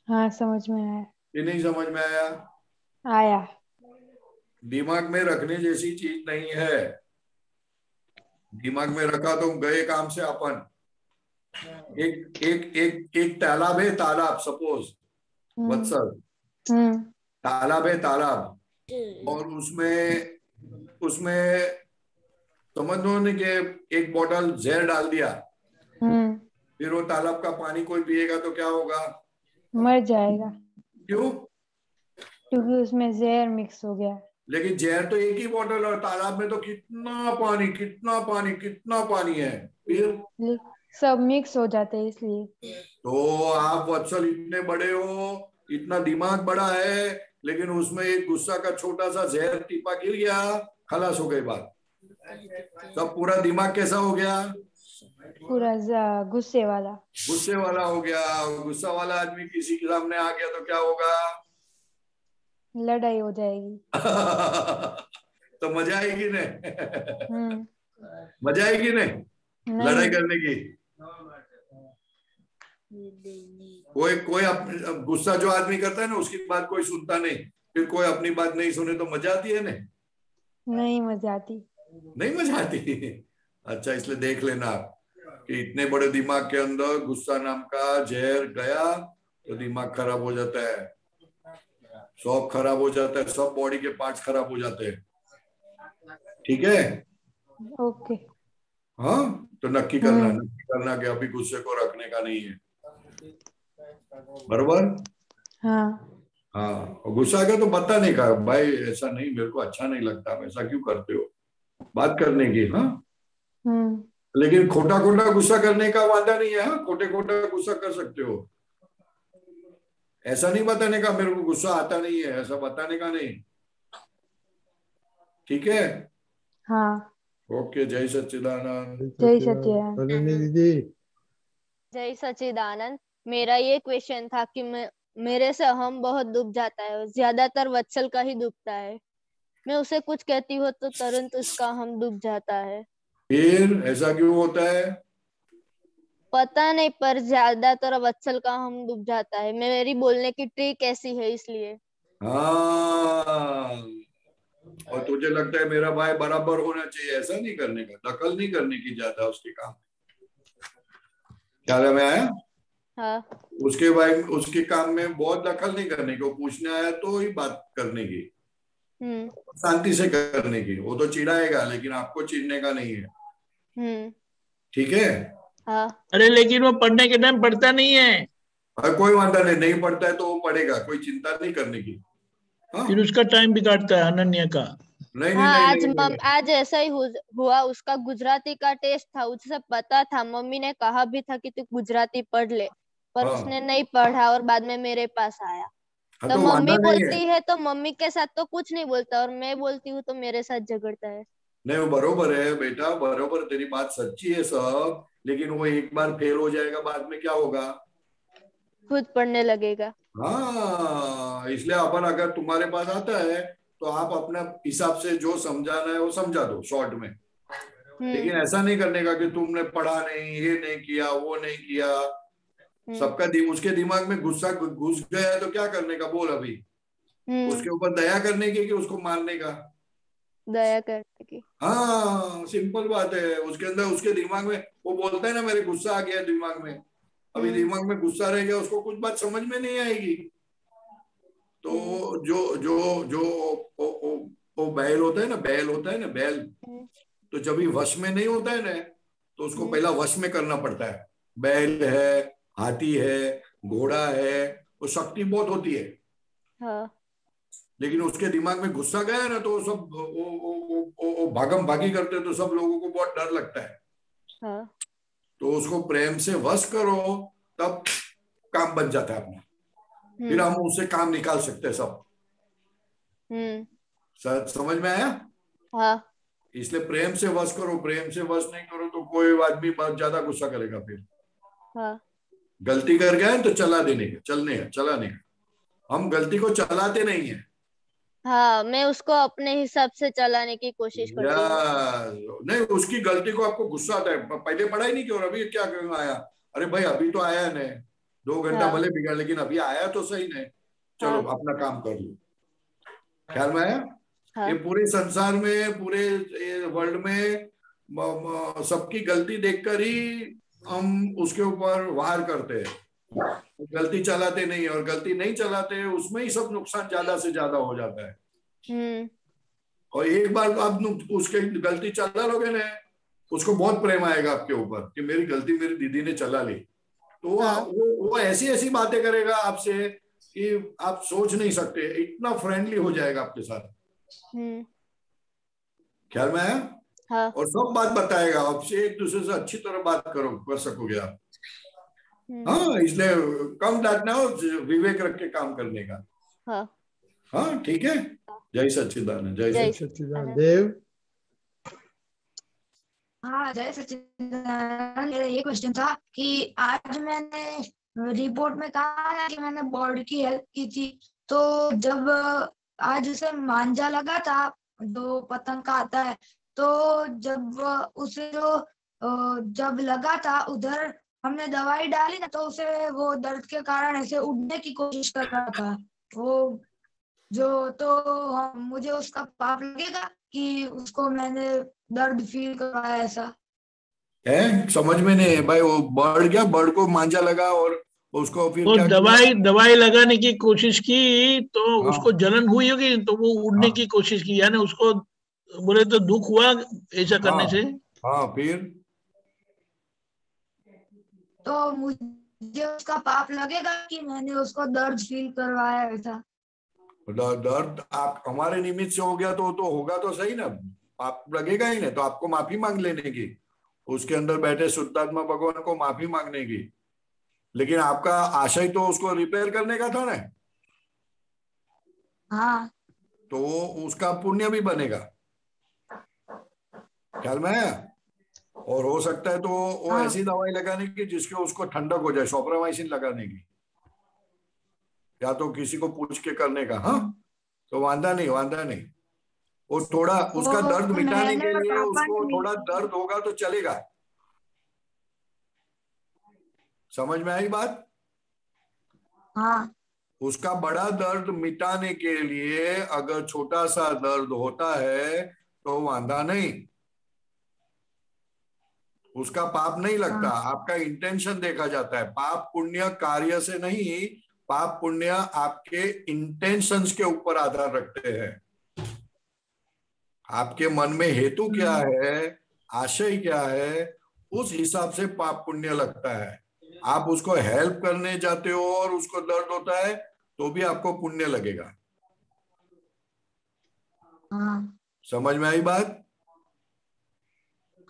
हाँ, समझ में आया। ये नहीं समझ में आया? आया। दिमाग में रखने जैसी चीज नहीं है। दिमाग में रखा तो गए काम से अपन। एक एक एक एक तालाब है, तालाब सपोज वत्सल, तालाब है तालाब, और उसमें समझ लो ने कि एक बोतल जहर डाल दिया, फिर वो तालाब का पानी कोई पिएगा तो क्या होगा? मर जाएगा। क्यों? क्योंकि उसमें जहर मिक्स हो गया। लेकिन जहर तो एक ही बोतल, और तालाब में तो कितना पानी कितना पानी कितना पानी है, फिर सब मिक्स हो जाते हैं इसलिए। तो आप वत्सल इतने बड़े हो, इतना दिमाग बड़ा है, लेकिन उसमें एक गुस्सा का छोटा सा जहर टीपा गिर गया, खलास हो गई बात। सब पूरा दिमाग कैसा हो गया? पूरा गुस्से वाला हो गया। गुस्सा वाला आदमी किसी के सामने आ गया तो क्या होगा? लड़ाई हो जाएगी। तो मजा आएगी नहीं? मजा आएगी नहीं लड़ाई करने की? कोई गुस्सा जो आदमी करता है ना, उसकी बात कोई सुनता नहीं, फिर कोई अपनी बात नहीं सुने तो मजा आती है ना? नहीं मजा आती। नहीं मजा आती? अच्छा, इसलिए देख लेना आप, कि इतने बड़े दिमाग के अंदर गुस्सा नाम का जहर गया तो दिमाग खराब हो जाता है, सब खराब हो जाता है, सब बॉडी के पार्ट्स खराब हो जाते हैं। ठीक है? ओके। हाँ, तो नक्की करना कि अभी गुस्से को रखने का नहीं है। बराबर? हाँ हाँ, और गुस्सा आ गया तो बताने का, भाई ऐसा नहीं, मेरे को अच्छा नहीं लगता, ऐसा क्यों करते हो, बात करने की। हाँ, लेकिन खोटा खोटा गुस्सा करने का वादा नहीं है। हाँ, खोटे खोटा गुस्सा कर सकते हो, ऐसा नहीं बताने का मेरे को गुस्सा आता नहीं है, ऐसा बताने का नहीं। ठीक है? हाँ। ओके, जय सच्चिदानंद। जय सच्चिदानंद। दीदी जय सच्चिदानंद। मेरा ये क्वेश्चन था कि मेरे से हम बहुत दुख जाता है, ज्यादातर वत्सल का ही दुखता है। मैं उसे कुछ कहती हूँ तो तुरंत उसका हम दुख जाता है। फिर ऐसा क्यों होता है? पता नहीं, पर ज्यादातर वत्सल का हम दुख जाता है। मेरी बोलने की ट्रिक ऐसी है इसलिए। हाँ, और तुझे लगता है मेरा भाई बराबर होना चाहिए, ऐसा नहीं करने का, दखल नहीं करने की ज्यादा उसके काम। ख्याल में आया? हाँ। उसके भाई उसके काम में बहुत दखल नहीं करने की, वो पूछने आया तो ही बात करने की, शांति से करने की। वो तो चिढ़ाएगा लेकिन आपको चिढ़ने का नहीं है। ठीक है? हाँ। अरे लेकिन वो पढ़ने के टाइम पढ़ता नहीं है। अरे कोई वादा नहीं पढ़ता है तो वो पढ़ेगा, कोई चिंता नहीं करने की। हाँ? फिर उसका टाइम बिगाड़ता है अनन्या का। नहीं हाँ, नहीं, नहीं, नहीं। आज ऐसा ही हुआ। उसका गुजराती का टेस्ट था, उसे पता था, मम्मी ने कहा भी था कि तू गुजराती पढ़ ले, पर हाँ। उसने नहीं पढ़ा और बाद में मेरे पास आया। हाँ, तो तो मम्मी वादा नहीं बोलती है। है तो मम्मी के साथ तो कुछ नहीं बोलता, और मैं बोलती हूँ तो मेरे साथ झगड़ता है। नहीं, वो बरोबर है बेटा, बरोबर, तेरी बात सच्ची है सब, लेकिन वो एक बार फेल हो जाएगा, बाद में क्या होगा? खुद पढ़ने लगेगा। हाँ, इसलिए अपन अगर तुम्हारे पास आता है तो आप अपना हिसाब से जो समझाना है वो समझा दो शॉर्ट में, लेकिन ऐसा नहीं करने का कि तुमने पढ़ा नहीं, ये नहीं किया, वो नहीं किया। सबका उसके दिमाग में गुस्सा घुस गया है तो क्या करने का बोल अभी? उसके ऊपर दया करने की कि उसको मारने का? दया करने की। हाँ, सिंपल बात है। उसके अंदर उसके दिमाग में वो बोलता है ना, मेरे गुस्सा आ गया दिमाग में, अभी दिमाग में गुस्सा रह गया, उसको कुछ बात समझ में नहीं आएगी। तो जो जो जो वो बैल होता है ना, बैल होता है ना, बैल, तो जब भी वश में नहीं होता है ना, तो उसको पहला वश में करना पड़ता है। बैल है, हाथी है, घोड़ा है, वो शक्ति बहुत होती है। हाँ। लेकिन उसके दिमाग में गुस्सा गया ना तो सब वो भागम भागी करते, तो सब लोगों को बहुत डर लगता है। हाँ। तो उसको प्रेम से वश करो, तब काम बन जाता है अपना, फिर हम उससे काम निकाल सकते हैं सब। समझ में आया? हाँ। इसलिए प्रेम से वश करो, प्रेम से वश नहीं करो तो कोई आदमी बहुत ज्यादा गुस्सा करेगा। फिर हाँ। गलती कर गया तो चला देने का, चलाने का। हम गलती को चलाते नहीं है। हाँ, मैं उसको अपने हिसाब से चलाने की कोशिश करती हूँ। नहीं, उसकी गलती को आपको गुस्सा आता है, पहले पढ़ाई नहीं की और अभी क्या क्यों आया? अरे भाई अभी तो आया ने, 2 घंटा भले बिगड़, लेकिन अभी आया तो सही ने, चलो अपना काम कर लो। ख्याल में आया? ये पूरे संसार में, पूरे वर्ल्ड में सबकी गलती देखकर ही हम उसके ऊपर वार करते हैं, गलती चलाते नहीं, और गलती नहीं चलाते उसमें ही सब नुकसान ज्यादा से ज्यादा हो जाता है। और एक बार आप उसके गलती चला लोगे ना, उसको बहुत प्रेम आएगा आपके ऊपर कि मेरी गलती मेरी दीदी ने चला ली, तो वो ऐसी ऐसी बातें करेगा आपसे कि आप सोच नहीं सकते, इतना फ्रेंडली हो जाएगा आपके साथ। ख्याल में आया? हाँ। और सब बात बताएगा आपसे, एक दूसरे से अच्छी तरह बात कर सकोगे आप। हाँ, इसलिए कम डांटना हो, विवेक रख के काम करने का। हाँ, ठीक है। जय सच्चिदानंद। जय सच्चिदानंद। देव। हाँ, जय सच्चिदानंद। मेरा ये क्वेश्चन था कि आज मैंने रिपोर्ट में कहा ना कि मैंने बोर्ड की हेल्प की थी, तो जब आज उसे मांझा लगा था, जो पतंग का आता है, तो जब उसे जब लगा था उधर, हमने दवाई डाली ना, तो उसे वो दर्द के कारण ऐसे उड़ने की कोशिश कर रहा था वो तो मुझे उसका पाप लगेगा कि उसको मैंने दर्द फील करवाया ऐसा? है समझ में नहीं है भाई। वो बर्ड क्या, बर्ड को मांझा लगा और उसको फिर वो क्या किया? दवाई लगाने की कोशिश की तो उसको हाँ जलन हुई होगी, तो वो उड़ने हाँ की कोशिश की, यानी उसको बोले तो दुख हुआ ऐसा हाँ करने से। हाँ फिर तो मुझे उसका पाप लगेगा कि मैंने उसको दर्द फील करवाया ऐसा? दर्द आप हमारे निमित्त से हो गया तो होगा तो सही ना, आप लगेगा ही नहीं, तो आपको माफी मांग लेने की, उसके अंदर बैठे शुद्धात्मा भगवान को माफी मांगने की। लेकिन आपका आशय तो उसको रिपेयर करने का था ना, हाँ तो उसका पुण्य भी बनेगा, ख्याल में आया? और हो सकता है तो वो हाँ ऐसी दवाई लगाने की जिसके उसको ठंडक हो जाए, सोप्रामाइसिन लगाने की, या तो किसी को पूछ के करने का। हाँ तो वांदा नहीं, वांदा नहीं। वो थोड़ा उसका दर्द वो मिटाने मैंने के और लिए पापा ने उसको थोड़ा मिलकर दर्द होगा तो चलेगा। समझ में आई बात? हाँ उसका बड़ा दर्द मिटाने के लिए अगर छोटा सा दर्द होता है तो वांदा नहीं, उसका पाप नहीं लगता। हाँ आपका इंटेंशन देखा जाता है, पाप पुण्य कार्य से नहीं, पाप पुण्य आपके इंटेंशंस के ऊपर आधार रखते हैं। आपके मन में हेतु क्या है, आशय क्या है, उस हिसाब से पाप पुण्य लगता है। आप उसको हेल्प करने जाते हो और उसको दर्द होता है तो भी आपको पुण्य लगेगा। हाँ समझ में आई बात?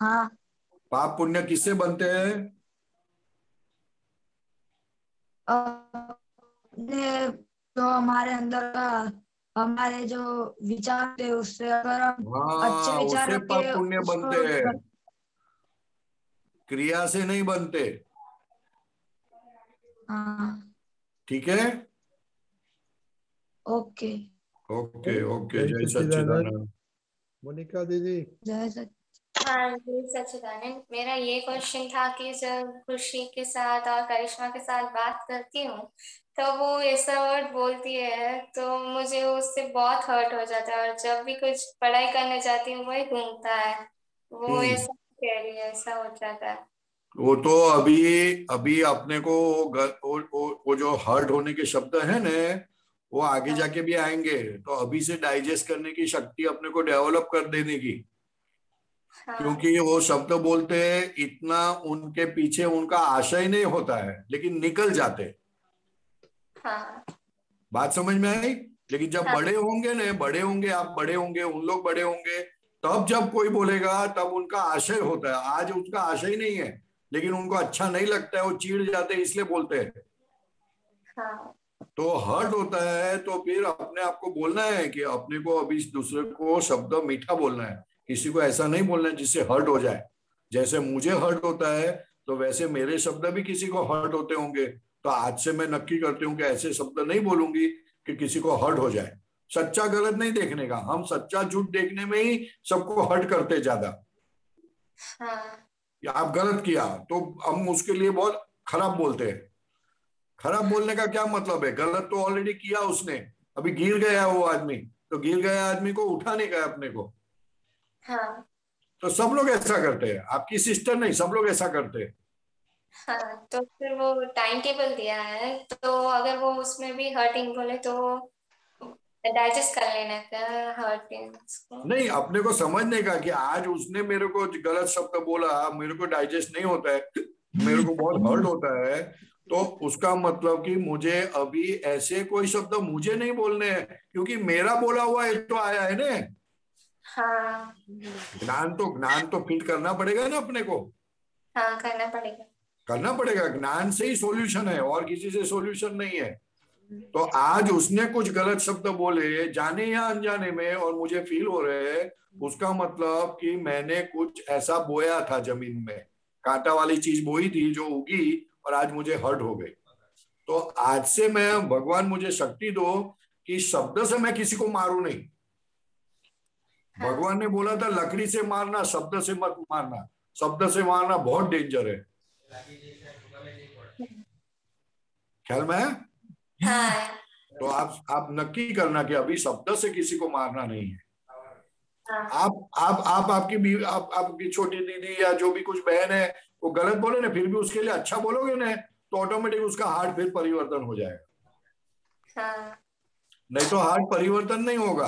हाँ पाप पुण्य किससे बनते हैं? अपने जो हमारे अंदर का हमारे जो विचार थे उससे अगर हम अच्छे हाँ विचार उससे रख पाप के पुण्य उसको बनते हैं, क्रिया से नहीं बनते। हाँ ठीक है, ओके ओके ओके, जय जय सच्चिदानंद। सच्चिदानंद। मोनिका दीदी। जय सच हाँ जी सच्चिदानंद, मेरा ये क्वेश्चन था कि जब खुशी के साथ और करिश्मा के साथ बात करती हूँ तो वो ऐसा वर्ड बोलती है तो मुझे उससे बहुत हर्ट हो जाता है, और जब भी कुछ पढ़ाई करने जाती हूँ वही घूमता है, वो हम्म, ऐसा कह रही है, ऐसा हो जाता है। वो तो अभी अभी अपने को वो जो हर्ट होने के शब्द है ना, वो आगे हाँ जाके भी आएंगे, तो अभी से डाइजेस्ट करने की शक्ति अपने को डेवलप कर देने की। हाँ क्योंकि वो शब्द बोलते हैं इतना, उनके पीछे उनका आशय नहीं होता है लेकिन निकल जाते। हाँ बात समझ में आई? लेकिन जब हाँ बड़े होंगे ना, बड़े होंगे, आप बड़े होंगे, उन लोग बड़े होंगे, तब जब कोई बोलेगा तब उनका आशय होता है। आज उसका आशय नहीं है लेकिन उनको अच्छा नहीं लगता है, वो चिढ़ जाते हैं इसलिए बोलते हैं। हाँ तो हर्ट होता है तो फिर अपने आप को बोलना है कि अपने को अभी दूसरे को शब्द मीठा बोलना है, किसी को ऐसा नहीं बोलना है जिससे हर्ट हो जाए। जैसे मुझे हर्ट होता है तो वैसे मेरे शब्द भी किसी को हर्ट होते होंगे, तो आज से मैं नक्की करती हूँ कि ऐसे शब्द नहीं बोलूंगी कि किसी को हर्ट हो जाए। सच्चा गलत नहीं देखने का, हम सच्चा झूठ देखने में ही सबको हर्ट करते ज्यादा। हाँ या आप गलत किया तो हम उसके लिए बहुत खराब बोलते हैं। खराब बोलने का क्या मतलब है? गलत तो ऑलरेडी किया उसने, अभी गिर गया वो आदमी, तो गिर गया आदमी को उठाने का है अपने को। हाँ तो सब लोग ऐसा करते हैं, आपकी सिस्टर नहीं, सब लोग ऐसा करते हैं। हाँ, तो फिर वो टाइम टेबल दिया है तो अगर वो उसमें भी हर्टिंग बोले तो डाइजेस्ट कर लेना का हर्टिंग को। नहीं, अपने को समझने का कि आज उसने मेरे को गलत शब्द बोला, मेरे को डाइजेस्ट नहीं होता है, मेरे को बहुत हर्ट होता है, तो उसका मतलब कि मुझे अभी ऐसे कोई शब्द मुझे नहीं बोलने हैं, क्योंकि मेरा बोला हुआ एक तो आया है ना। हाँ ज्ञान तो फीड करना पड़ेगा ना अपने को, हाँ करना पड़ेगा। करना पड़ेगा। ज्ञान से ही सॉल्यूशन है और किसी से सॉल्यूशन नहीं है। तो आज उसने कुछ गलत शब्द बोले जाने या अनजाने में और मुझे फील हो रहे हैं, उसका मतलब कि मैंने कुछ ऐसा बोया था जमीन में, कांटा वाली चीज बोई थी जो उगी और आज मुझे हर्ट हो गई। तो आज से मैं, भगवान मुझे शक्ति दो कि शब्द से मैं किसी को मारू नहीं। हाँ भगवान ने बोला था लकड़ी से मारना, शब्द से मत मारना, शब्द से मारना बहुत डेंजर है। ख्याल में है? हाँ तो आप नक्की करना कि अभी शब्द से किसी को मारना नहीं है। आप आपकी छोटी दीदी या जो भी कुछ बहन है वो गलत बोले ना, फिर भी उसके लिए अच्छा बोलोगे ना, तो ऑटोमेटिक उसका हार्ट फिर परिवर्तन हो जाएगा। नहीं तो हार्ट परिवर्तन नहीं होगा।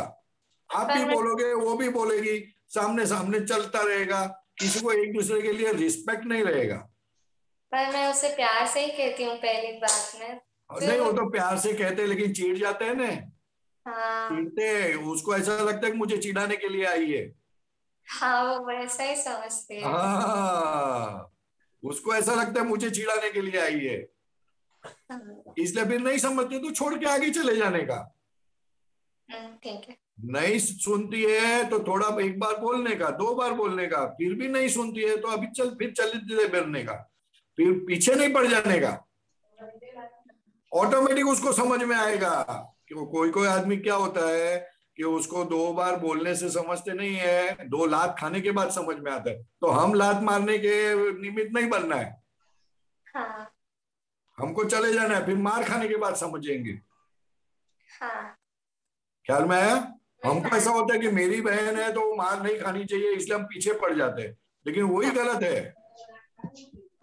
आप भी बोलोगे, वो भी बोलेगी, सामने सामने चलता रहेगा, किसी को एक दूसरे के लिए रिस्पेक्ट नहीं रहेगा। पर मैं उसे प्यार से ही कहती हूँ पहली बात में। नहीं, वो तो प्यार से कहते हैं, लेकिन चिढ़ जाते हैं ना। हाँ चिढ़ते हैं, उसको ऐसा लगता है कि मुझे चिढ़ाने के लिए आई है। हाँ, वो वैसा ही समझती है। हाँ, उसको ऐसा लगता है मुझे चिढ़ाने के लिए आई है, इसलिए फिर नहीं समझती तो छोड़ के आगे चले जाने का। ठीक है। नहीं सुनती है तो थोड़ा एक बार बोलने का, 2 बार बोलने का, फिर भी नहीं सुनती है तो अभी फिर चलते बढ़ने का, फिर पीछे नहीं पड़ जाने का। ऑटोमेटिक उसको समझ में आएगा कि कोई कोई आदमी क्या होता है कि उसको 2 बार बोलने से समझते नहीं है, 2 लात खाने के बाद समझ में आता है। तो हम लात मारने के निमित्त नहीं बनना है। हाँ हमको चले जाना है, फिर मार खाने के बाद समझेंगे। हाँ ख्याल में आया? हमको ऐसा होता है कि मेरी बहन है तो मार नहीं खानी चाहिए, इसलिए हम पीछे पड़ जाते हैं, लेकिन वही गलत है।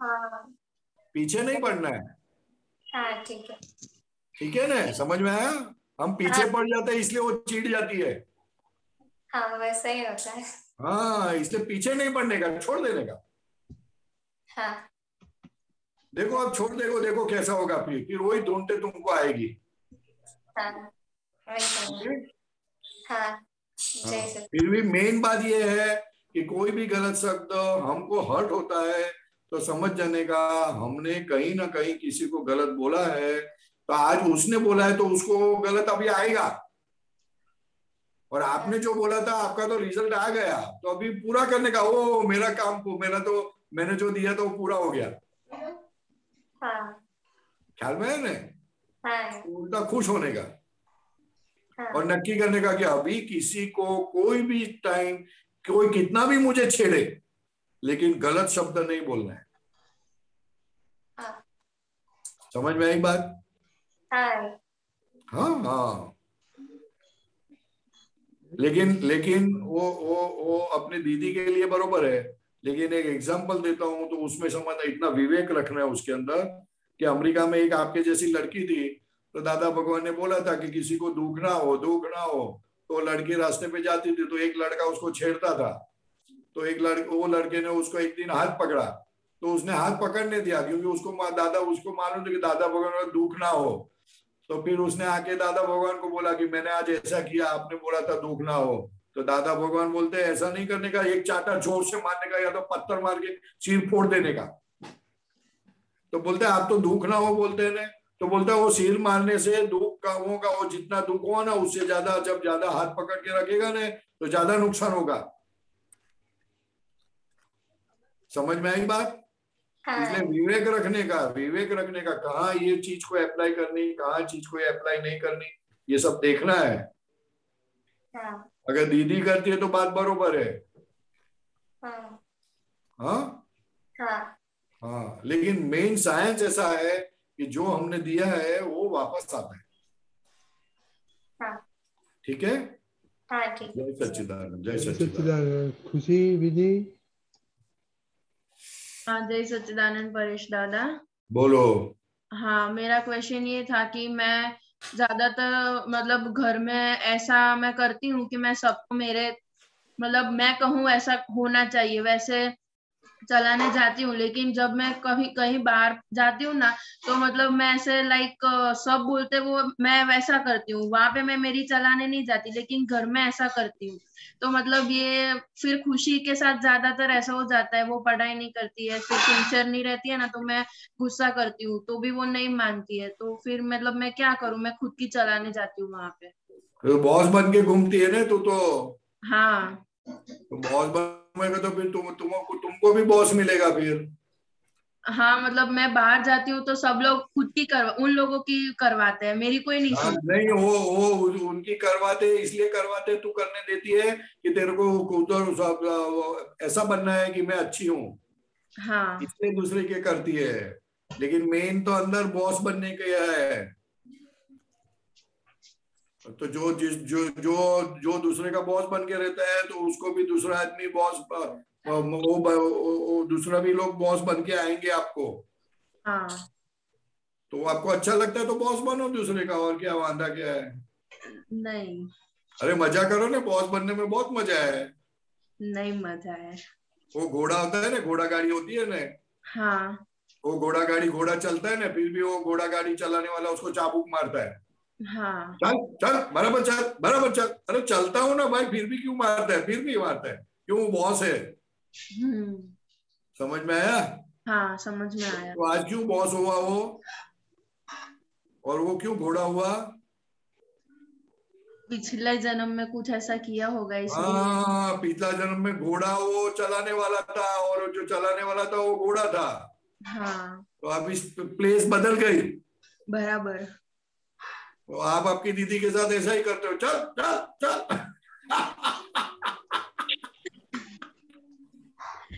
हाँ पीछे नहीं पड़ना है। हाँ ठीक है। ठीक है ना, समझ में आया? हम पीछे पड़ जाते हैं इसलिए वो चिढ़ जाती है। हाँ वैसा ही होता है। हाँ, इसलिए पीछे नहीं पड़ने का, छोड़ देने का। हाँ देखो अब छोड़ देखो, देखो कैसा होगा, फिर वही ढूंढते तुमको आएगी। हाँ वही। हाँ फिर भी मेन बात ये है कि कोई भी गलत शब्द हमको हर्ट होता है तो समझ जाने का, हमने कहीं ना कहीं किसी को गलत बोला है, तो आज उसने बोला है तो उसको गलत अभी आएगा, और आपने जो बोला था आपका तो रिजल्ट आ गया, तो अभी पूरा करने का, ओ मेरा काम को, मेरा तो मैंने जो दिया था वो पूरा हो गया। हाँ ख्याल में है ना? हाँ उल्टा खुश होने का। हाँ और नक्की करने का कि अभी किसी को कोई भी टाइम कोई कितना भी मुझे छेड़े, लेकिन गलत शब्द नहीं बोलना है। हाँ समझ में आई बात? हाँ हाँ हाँ। लेकिन वो अपनी दीदी के लिए बरोबर है, लेकिन एक एग्जांपल देता हूं तो उसमें समझ इतना विवेक रखना है उसके अंदर कि अमेरिका में एक आपके जैसी लड़की थी, तो दादा भगवान ने बोला था कि किसी को दुख ना हो, दुख ना हो, तो लड़की रास्ते पे जाती थी तो एक लड़का उसको छेड़ता था, तो वो लड़के ने उसको एक दिन हाथ पकड़ा, तो उसने हाथ पकड़ने दिया क्योंकि उसको मालूम था कि दादा भगवान को दुख ना हो। तो फिर उसने आके दादा भगवान को बोला कि मैंने आज ऐसा किया, आपने बोला था दुख ना हो। तो दादा भगवान बोलते हैं ऐसा नहीं करने का, एक चाटा जोर से मारने का या तो पत्थर मार के सिर फोड़ देने का। तो बोलते हैं आप तो दुख ना हो बोलते हैं, तो बोलता है वो सिर मारने से दुख का वो जितना दुख हुआ ना उससे ज्यादा, जब ज्यादा हाथ पकड़ के रखेगा ना तो ज्यादा नुकसान होगा। समझ में आई बात? इसलिए विवेक रखने का कहाँ ये चीज को अप्लाई करनी, कहाँ चीज को अप्लाई नहीं करनी, ये सब देखना है। हाँ अगर दीदी करती है तो बात बरोबर है। हाँ हाँ हाँ हाँ, लेकिन मेन साइंस ऐसा है कि जो हमने दिया है वो वापस आता है। हाँ ठीक है? हाँ ठीक है। जय सच्चिदानंद, जय जय सच्चिदानंद। सच्चिदानंद। खुशी विधि। हाँ जय सच्चिदानंद परेश दादा। बोलो। हाँ मेरा क्वेश्चन ये था कि मैं ज्यादातर मतलब घर में ऐसा मैं करती हूँ कि मैं सबको मेरे मतलब मैं कहूँ ऐसा होना चाहिए वैसे चलाने जाती हूँ, लेकिन जब मैं कभी कहीं बाहर जाती हूँ ना तो मतलब मैं ऐसे लाइक सब बोलते वो मैं वैसा करती हूँ, वहां पे मैं मेरी चलाने नहीं जाती, लेकिन घर में ऐसा करती हूँ। तो मतलब ये फिर खुशी के साथ ज्यादातर ऐसा हो जाता है, वो पढ़ाई नहीं करती है, फिर सिंसियर नहीं रहती है ना, तो मैं गुस्सा करती हूँ तो भी वो नहीं मानती है, तो फिर मतलब मैं क्या करूँ, मैं खुद की चलाने जाती हूँ वहां पे। तो बॉस बन के घूमती है ना तू तो। हाँ तो बॉस बनेगा तो फिर तुमको भी बॉस मिलेगा फिर। हाँ मतलब मैं बाहर जाती हूँ तो सब लोग खुद की उन लोगों की करवाते हैं, मेरी कोई नहीं सुनता। नहीं, वो उनकी करवाते इसलिए करवाते, तू करने देती है कि तेरे को उधर ऐसा बनना है कि मैं अच्छी हूँ, हाँ इसलिए दूसरे के करती है, लेकिन मेन तो अंदर बॉस बनने के है। तो जो दूसरे का बॉस बन के रहता है तो उसको भी दूसरा आदमी बॉस, वो दूसरा भी लोग बॉस बन के आएंगे आपको। हाँ। तो आपको अच्छा लगता है तो बॉस बनो दूसरे का, और क्या वांदा क्या है। नहीं। अरे मजा करो ना, बॉस बनने में बहुत मजा है। नहीं मजा है। वो घोड़ा होता है ना, घोड़ा गाड़ी होती है ना। हाँ। वो घोड़ा चलता है ना, फिर भी वो घोड़ा गाड़ी चलाने वाला उसको चाबुक मारता है। हाँ। चल चल बराबर चल, बराबर चल। अरे चलता हूं ना भाई, फिर भी क्यों मारता है, फिर भी मारता है क्यों, वो बॉस है। समझ में आया? हाँ समझ में आया। तो आज क्यों बॉस हुआ वो, और वो क्यों घोड़ा हुआ? पिछले जन्म में कुछ ऐसा किया होगा इसलिए। हाँ, पिछला जन्म में घोड़ा वो चलाने वाला था, और जो चलाने वाला था वो घोड़ा था। हाँ। तो अब इस प्लेस बदल गई। बराबर। तो आप आपकी दीदी के साथ ऐसा ही करते हो, चल चल चल।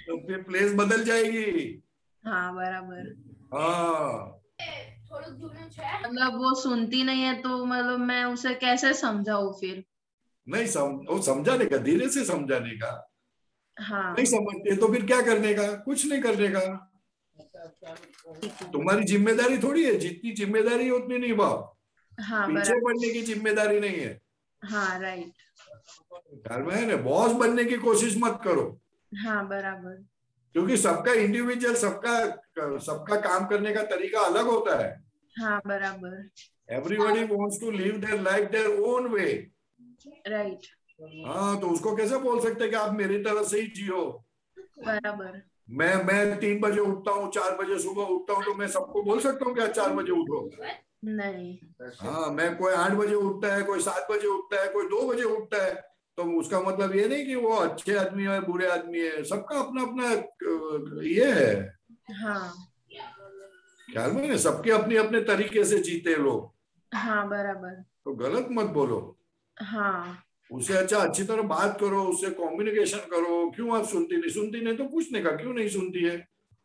तो फिर प्लेस बदल जाएगी। हाँ बराबर। हाँ, मतलब वो सुनती नहीं है तो मतलब मैं उसे कैसे समझाऊं फिर? नहीं वो समझाने का, धीरे से समझाने का। हाँ। नहीं समझते तो फिर क्या करने का, कुछ नहीं करने का। तुम्हारी जिम्मेदारी थोड़ी है, जितनी जिम्मेदारी है उतनी निभाओ। हाँ पीछे पड़ने की जिम्मेदारी नहीं है। हाँ राइट। ख्याल में है ना, बॉस बनने की कोशिश मत करो। हाँ बराबर। क्योंकि सबका इंडिविजुअल, सबका काम करने का तरीका अलग होता है। हाँ बराबर। Everybody wants to live their life their own way. Right. हाँ, तो उसको कैसे बोल सकते हैं कि आप मेरी तरह से ही जियो। बराबर। मैं 3 बजे उठता हूँ, 4 बजे सुबह उठता हूँ, तो मैं सबको बोल सकता हूँ कि आज 4 बजे उठो? नहीं। हाँ, मैं कोई 8 बजे उठता है, कोई 7 बजे उठता है, कोई 2 बजे उठता है, तो उसका मतलब ये नहीं कि वो अच्छे आदमी है बुरे आदमी है। सबका अपना अपना ये है। हाँ। ख्याल में है, सबके अपने अपने तरीके से जीते लोग। हाँ बराबर। तो गलत मत बोलो। हाँ। उससे अच्छा अच्छी तरह बात करो, उससे कम्युनिकेशन करो। क्यों आप सुनती नहीं तो पूछने का, क्यों नहीं सुनती है?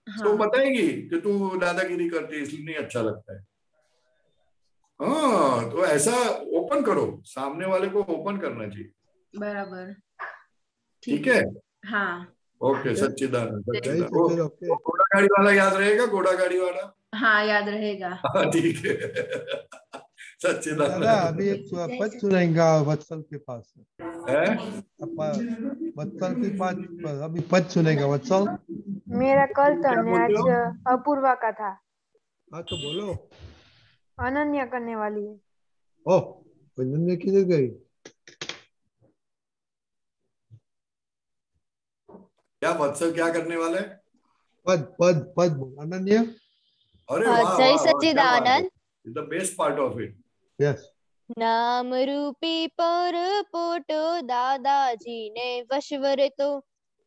तो बताएगी कि तू दादागिरी करती है इसलिए नहीं अच्छा लगता है। हाँ, तो ऐसा ओपन करो, सामने वाले को ओपन करना चाहिए। बराबर। ठीक है। हाँ। ओके, सच्चिदानंद। वो घोड़ा गाड़ी वाला याद रहेगा, घोड़ा गाड़ी वाला। हाँ याद रहेगा। ठीक है। सच्चिदानंद। दादा अभी एक पद सुनाएंगा वत्सल के पास है? वत्सल के पास अभी पद सुनेगा वत्सल। मेरा कल था क्या ने बोलते आज हो? अपूर्वा का था। हाँ तो बोलो। अनन्या करने वाली है। ओह, अनन्या किधर गई? क्या वत्सल क्या करने वाला है? पद पद पद बोल अनन्या। अरे हाँ, वाह जय वाह वाह, क्या बात है। Sachchidanand. The best part of it. Yes. नाम रूपी पर पोटो दादाजी ने वशवर तो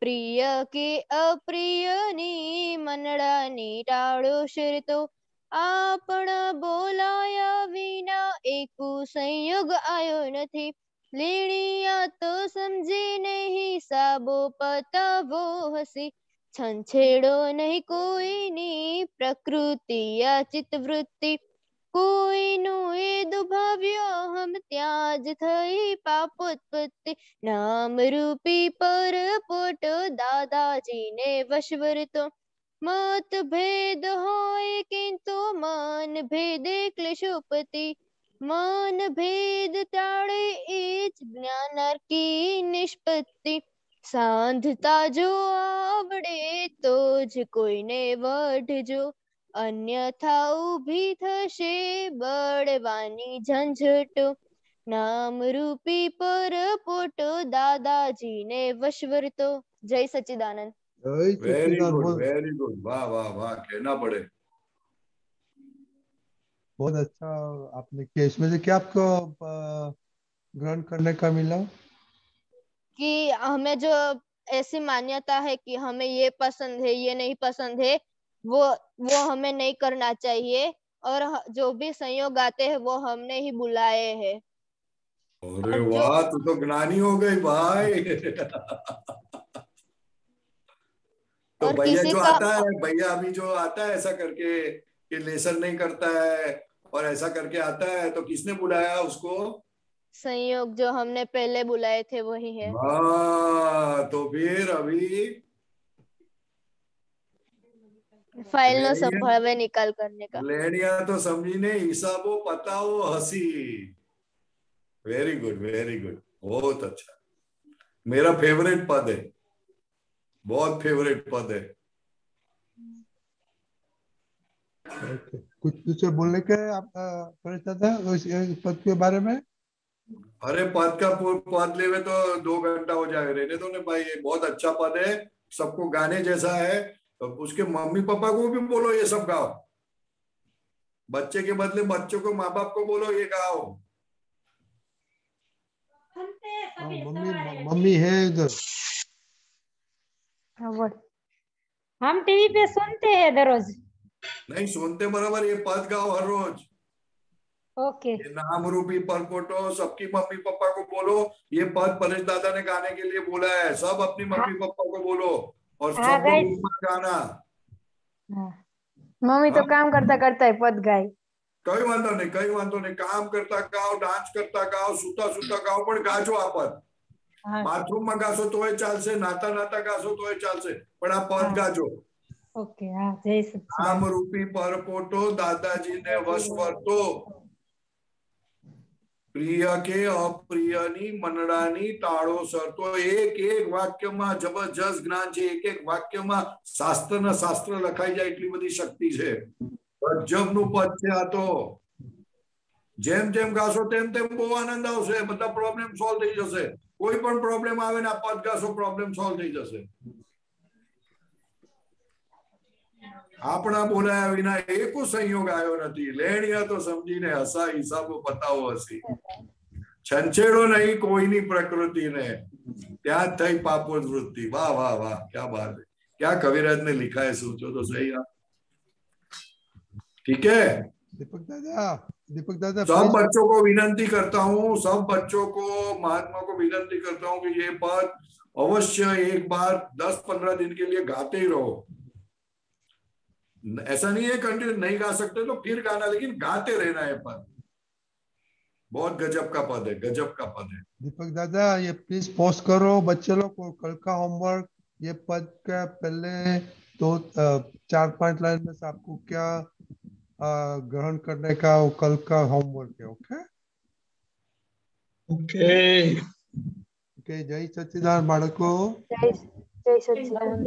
प्रिय के अप्रिय नी मनड़ा नी टाड़ो शिर तो आपण बोलाया विना एकु संयोग आयो નથી લીણિયા તો સમજી નહીં સાબો પતાવો હસી છંછેડો નહીં કોઈની પ્રકૃતિ યા ચિત્તવૃત્તિ કોઈનું એ દુભાવ્યો હમ ત્યાં જ થઈ પાપોત્પત્તિ નામ રૂપી પર પોટો દાદાજીને વશવર તો મત ભેદ હોય કિંતુ મન ભેદે ક્લેશોપતિ મન ભેદ ટાળે એ જ જ્ઞાનાર્કી નિષ્પત્તિ સાંધતા જો આવડે તો જ કોઈને વઢજો અન્યથા ઊભી થશે બળવાની ઝંઝટો નામ રૂપી પર પોટો દાદાજીને વશવર તો જય સચ્ચિદાનંદ। वेरी गुड वेरी गुड, वाह वाह वाह, कहना पड़े। बहुत अच्छा आपने किया। इसमें से क्या आपको ग्रहण करने का मिला? कि हमें जो ऐसी मान्यता है कि हमें ये पसंद है ये नहीं पसंद है, वो हमें नहीं करना चाहिए, और जो भी संयोग आते हैं वो हमने ही बुलाए हैं। अरे वाह, तू तो ज्ञानी हो गई भाई। तो और भैया किसी जो का आता है, भैया अभी जो आता है ऐसा करके कि लेसन नहीं करता है और ऐसा करके आता है, तो किसने बुलाया उसको? संयोग जो हमने पहले बुलाए थे वही है। हाँ, तो फिर अभी फाइल नो संभावे निकाल करने का। लेनिया तो समझी नहीं, हिसाबो पताओ हंसी। वेरी गुड, वेरी गुड, बहुत अच्छा। मेरा फेवरेट पद है, बहुत फेवरेट पद है। कुछ दूसरे बोलने के आप परेशान था उस पद के बारे में? अरे पद लेवे तो 2 घंटा हो जाएगा। रहने दो ने भाई, ये बहुत अच्छा पद है, सबको गाने जैसा है। तो उसके मम्मी पापा को भी बोलो ये सब गाओ, बच्चे के बदले बच्चों को माँ बाप को बोलो ये गाओ। मम्मी है इधर। हम टीवी पे सुनते हैं हर रोज। नहीं सुनते बराबर, ये पद गाओ हर रोज। ओके। ये नाम रूपी परकोटो सबकी मम्मी पापा को बोलो, ये पद परेश दादा ने गाने के लिए बोला है। सब अपनी मम्मी पापा को बोलो और सबको गाना। मम्मी तो काम करता करता है पद गाय। कई वांधो नहीं, कई वांधो नहीं। काम करता गाओ, डांस करता गाओ, सूता सूता गाओ, पण गाजो आ पद। बाथरूम में गाशो तोय चालશે, नाता नाता गाशो तोय चालશે, पण आ पद गाजो। ओके। हाँ, जय सच्चिदानंद। नाम रूपी परपोटो दादाजी ने वसवरतो, प्रिय के अप्रियनी मनडानी टाळो सर। तो एक एक વાક્યમાં જબરજસ્ત જ્ઞાન છે, એક એક વાક્યમાં શાસ્ત્રના શાસ્ત્ર લખાઈ જાય એટલી બધી શક્તિ છે। ગજબનું પદ છે આ તો। જેમ જેમ ગાશો તેમ તેમ બહુ આનંદ આવશે, બધા પ્રોબ્લેમ સોલ્વ થઈ જશે। કોઈ પણ પ્રોબ્લેમ આવે ને આ પદ ગાશો, પ્રોબ્લેમ સોલ્વ થઈ જશે। આપણા બોલાયા વિના એકો સંયોગ આવ્યો નથી। લેણિયા તો સમજીને હસા, હિસાબો પતાવો હસી। છંછેડો નહીં કોઈની પ્રકૃતિને, ત્યાં થઈ પાપોદ વૃત્તિ। वाह वाह वाह, क्या बात है, क्या कविराज ने लिखा है, सोचो तो सही आप। ठीक है दीपक दादा सब बच्चों को विनंती करता हूँ, सब बच्चों को, महात्मा को विनंती करता हूँ कि ये पद अवश्य एक बार 10-15 दिन के लिए गाते ही रहो। ऐसा नहीं है कंटिन्यू नहीं गा सकते तो फिर गाना, लेकिन गाते रहना है पद। बहुत गजब का पद है, गजब का पद है। दीपक दादा ये प्लीज पोस्ट करो बच्चे लोग को, कल का होमवर्क ये पद का पहले 4-5 लाइन में से आपको क्या ग्रहण करने का वो कल का होमवर्क है। Okay okay. जय सच्चिदानंद बाळको। जय सच्चिदानंद।